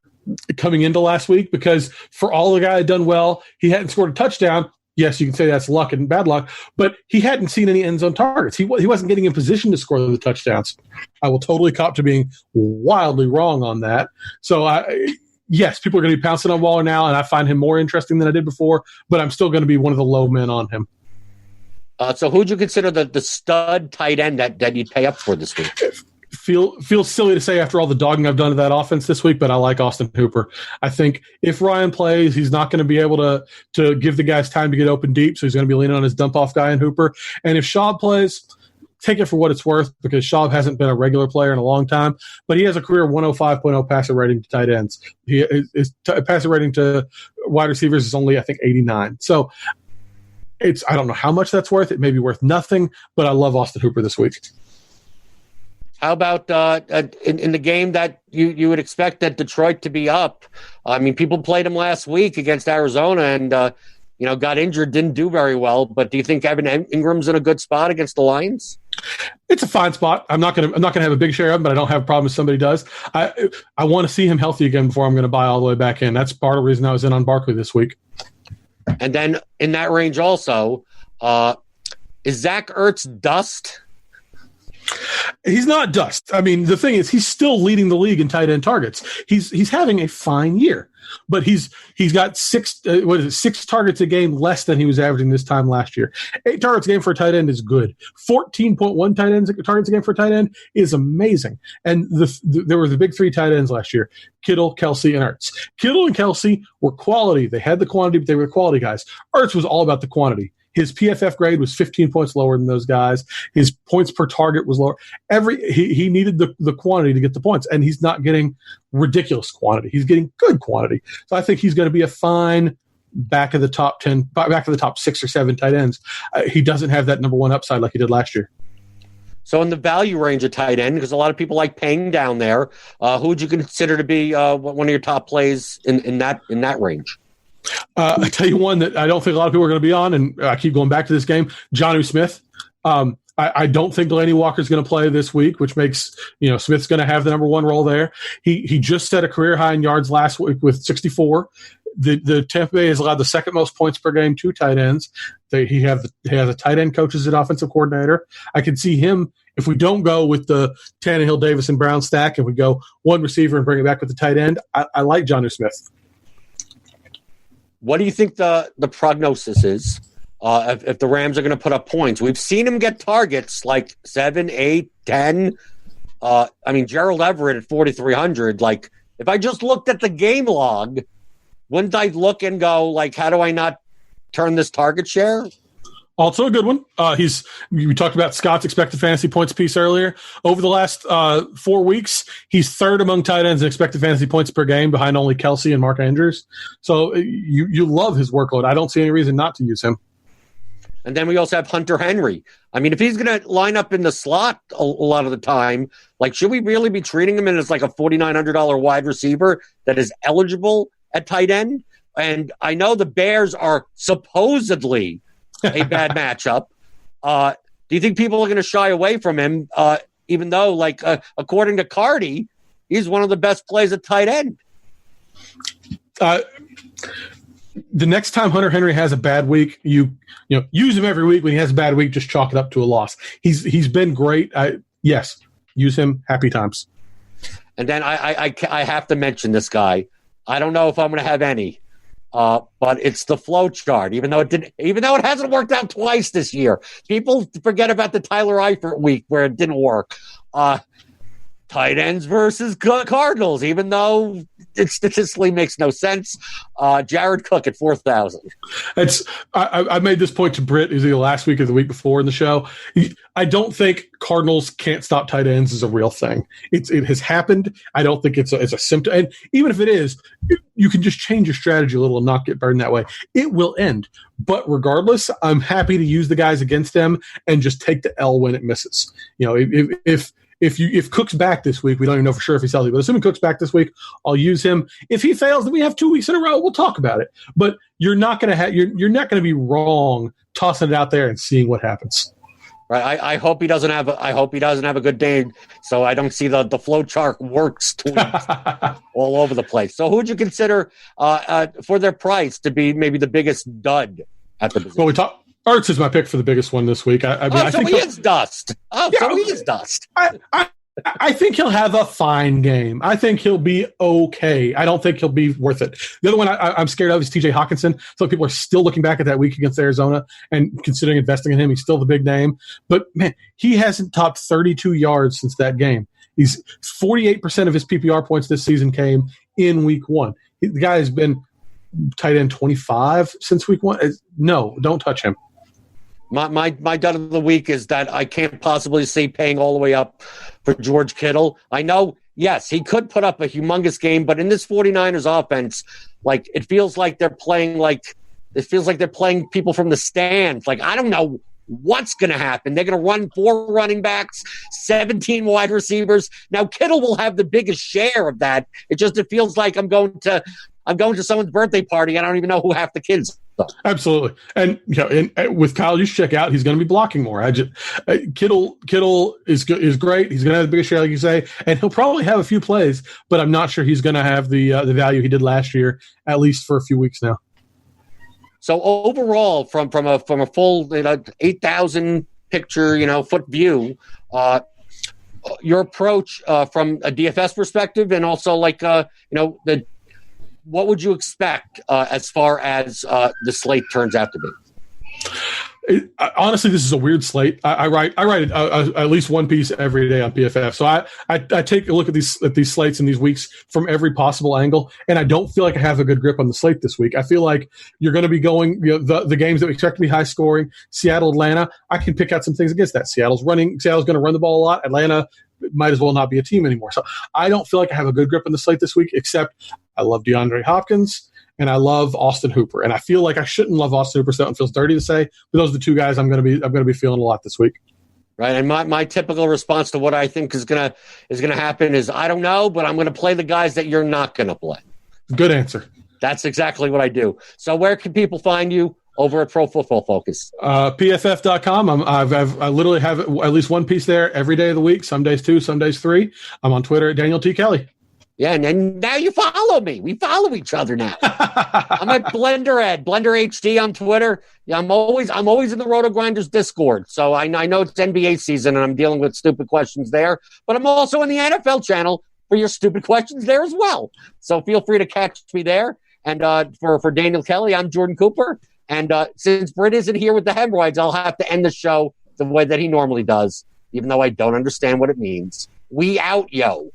C: coming into last week because for all the guy had done well, he hadn't scored a touchdown. Yes, you can say that's luck and bad luck, but he hadn't seen any end zone targets. He wasn't getting in position to score the touchdowns. I will totally cop to being wildly wrong on that. So, yes, people are going to be pouncing on Waller now, and I find him more interesting than I did before, but I'm still going to be one of the low men on him.
B: So who'd you consider the stud tight end that you'd pay up for this week?
C: Feels silly to say after all the dogging I've done to that offense this week, but I like Austin Hooper. I think if Ryan plays, he's not going to be able to give the guys time to get open deep, so he's going to be leaning on his dump-off guy in Hooper. And if Schaub plays, take it for what it's worth because Schaub hasn't been a regular player in a long time, but he has a career 105.0 passer rating to tight ends. His passer rating to wide receivers is only, I think, 89. So I don't know how much that's worth. It may be worth nothing, but I love Austin Hooper this week.
B: How about in the game that you would expect that Detroit to be up? I mean, people played him last week against Arizona and, got injured, didn't do very well. But do you think Evan Ingram's in a good spot against the Lions?
C: It's a fine spot. I'm not gonna have a big share of him, but I don't have a problem if somebody does. I want to see him healthy again before I'm going to buy all the way back in. That's part of the reason I was in on Barkley this week.
B: And then in that range also, is Zach Ertz dust?
C: He's not dust. I mean, the thing is, he's still leading the league in tight end targets. He's having a fine year, but he's got six targets a game less than he was averaging this time last year. 8 targets a game for a tight end is good. 14.1 targets a game for a tight end is amazing. And there were the big 3 tight ends last year: Kittle, Kelsey, and Ertz. Kittle and Kelsey were quality. They had the quantity, but they were the quality guys. Ertz was all about the quantity. His PFF grade was 15 points lower than those guys. His points per target was lower. He needed the quantity to get the points, and he's not getting ridiculous quantity. He's getting good quantity. So I think he's going to be a fine back of the top 10, back of the top 6 or 7 tight ends. He doesn't have that number 1 upside like he did last year.
B: So in the value range of tight end, because a lot of people like paying down there, who would you consider to be one of your top plays in that range?
C: I tell you one that I don't think a lot of people are going to be on, and I keep going back to this game, Jonnu Smith. I don't think Delaney Walker's going to play this week, which makes Smith's going to have the number 1 role there. He just set a career high in yards last week with 64. The Tampa Bay has allowed the second most points per game to tight ends. He has a tight end coach as an offensive coordinator. I can see him, if we don't go with the Tannehill, Davis, and Brown stack, and we go 1 receiver and bring it back with the tight end, I like Jonnu Smith.
B: What do you think the prognosis is if the Rams are going to put up points? We've seen him get targets like 7, 8, 10. Gerald Everett at 4,300. Like, if I just looked at the game log, wouldn't I look and go, like, how do I not turn this target share?
C: Also a good one. We talked about Scott's expected fantasy points piece earlier. Over the last 4 weeks, he's 3rd among tight ends in expected fantasy points per game, behind only Kelsey and Mark Andrews. So you love his workload. I don't see any reason not to use him.
B: And then we also have Hunter Henry. I mean, if he's going to line up in the slot a lot of the time, like, should we really be treating him as like a $4,900 wide receiver that is eligible at tight end? And I know the Bears are supposedly a bad matchup. Do you think people are going to shy away from him, even though, like, according to Cardi, he's one of the best plays at tight end?
C: The next time Hunter Henry has a bad week, you use him every week. When he has a bad week, just chalk it up to a loss. He's been great. Yes, use him. Happy times.
B: And then I have to mention this guy. I don't know if I'm going to have any. But it's the flow chart, even though it hasn't worked out twice this year. People forget about the Tyler Eifert week where it didn't work. Tight ends versus Cardinals, even though it statistically makes no sense. Jared Cook at 4,000.
C: I made this point to Britt either last week or the week before in the show. I don't think Cardinals can't stop tight ends is a real thing. It has happened. I don't think it's a symptom. And even if it is, you can just change your strategy a little and not get burned that way. It will end. But regardless, I'm happy to use the guys against them and just take the L when it misses. If Cook's back this week, we don't even know for sure if he's healthy, but assuming Cook's back this week, I'll use him. If he fails, then we have 2 weeks in a row. We'll talk about it. But you're not going to be wrong tossing it out there and seeing what happens.
B: Right. I hope he doesn't have a good day, so I don't see the flow chart works tweets all over the place. So who would you consider for their price to be maybe the biggest dud at the position?
C: Well, Ertz is my pick for the biggest one this week. I think
B: he is dust. He is dust.
C: I think he'll have a fine game. I think he'll be okay. I don't think he'll be worth it. The other one I'm scared of is TJ Hawkinson. So people are still looking back at that week against Arizona and considering investing in him. He's still the big name. But, man, he hasn't topped 32 yards since that game. He's 48% of his PPR points this season came in week 1. The guy has been tight end 25 since week 1. No, don't touch him.
B: My dud of the week is that I can't possibly see paying all the way up for George Kittle. I know, yes, he could put up a humongous game, but in this 49ers offense, it feels like they're playing people from the stands. I don't know what's going to happen. They're going to run 4 running backs, 17 wide receivers. Now Kittle will have the biggest share of that. It feels like I'm going to someone's birthday party. I don't even know who half the kids are.
C: Absolutely. And with Kyle, you should check out. He's going to be blocking more. Kittle is great. He's going to have the biggest share, like you say, and he'll probably have a few plays, but I'm not sure he's going to have the value he did last year, at least for a few weeks now.
B: So overall, from a full 8,000 picture foot view, your approach from a DFS perspective, and also what would you expect as far as the slate turns out to be?
C: Honestly, this is a weird slate. I write at least one piece every day on PFF. So I take a look at these slates and these weeks from every possible angle, and I don't feel like I have a good grip on the slate this week. I feel like you're going to be going the games that we expect to be high scoring. Seattle, Atlanta. I can pick out some things against that. Seattle's going to run the ball a lot. Atlanta might as well not be a team anymore. So I don't feel like I have a good grip on the slate this week, except I love DeAndre Hopkins and I love Austin Hooper. And I feel like I shouldn't love Austin Hooper, so that one feels dirty to say, but those are the 2 guys I'm going to be feeling a lot this week.
B: Right. And my typical response to what I think is going to happen is I don't know, but I'm going to play the guys that you're not going to play.
C: Good answer.
B: That's exactly what I do. So where can people find you? Over at Pro Football Focus.
C: PFF.com. I literally have at least one piece there every day of the week, some days 2, some days 3. I'm on Twitter at Daniel T. Kelley.
B: Yeah, and now you follow me. We follow each other now. I'm at Blender HD on Twitter. Yeah, I'm always in the RotoGrinders Discord. So I know it's NBA season and I'm dealing with stupid questions there, but I'm also in the NFL channel for your stupid questions there as well. So feel free to catch me there. And for Daniel Kelley, I'm Jordan Cooper. And since Britt isn't here with the hemorrhoids, I'll have to end the show the way that he normally does, even though I don't understand what it means. We out, yo.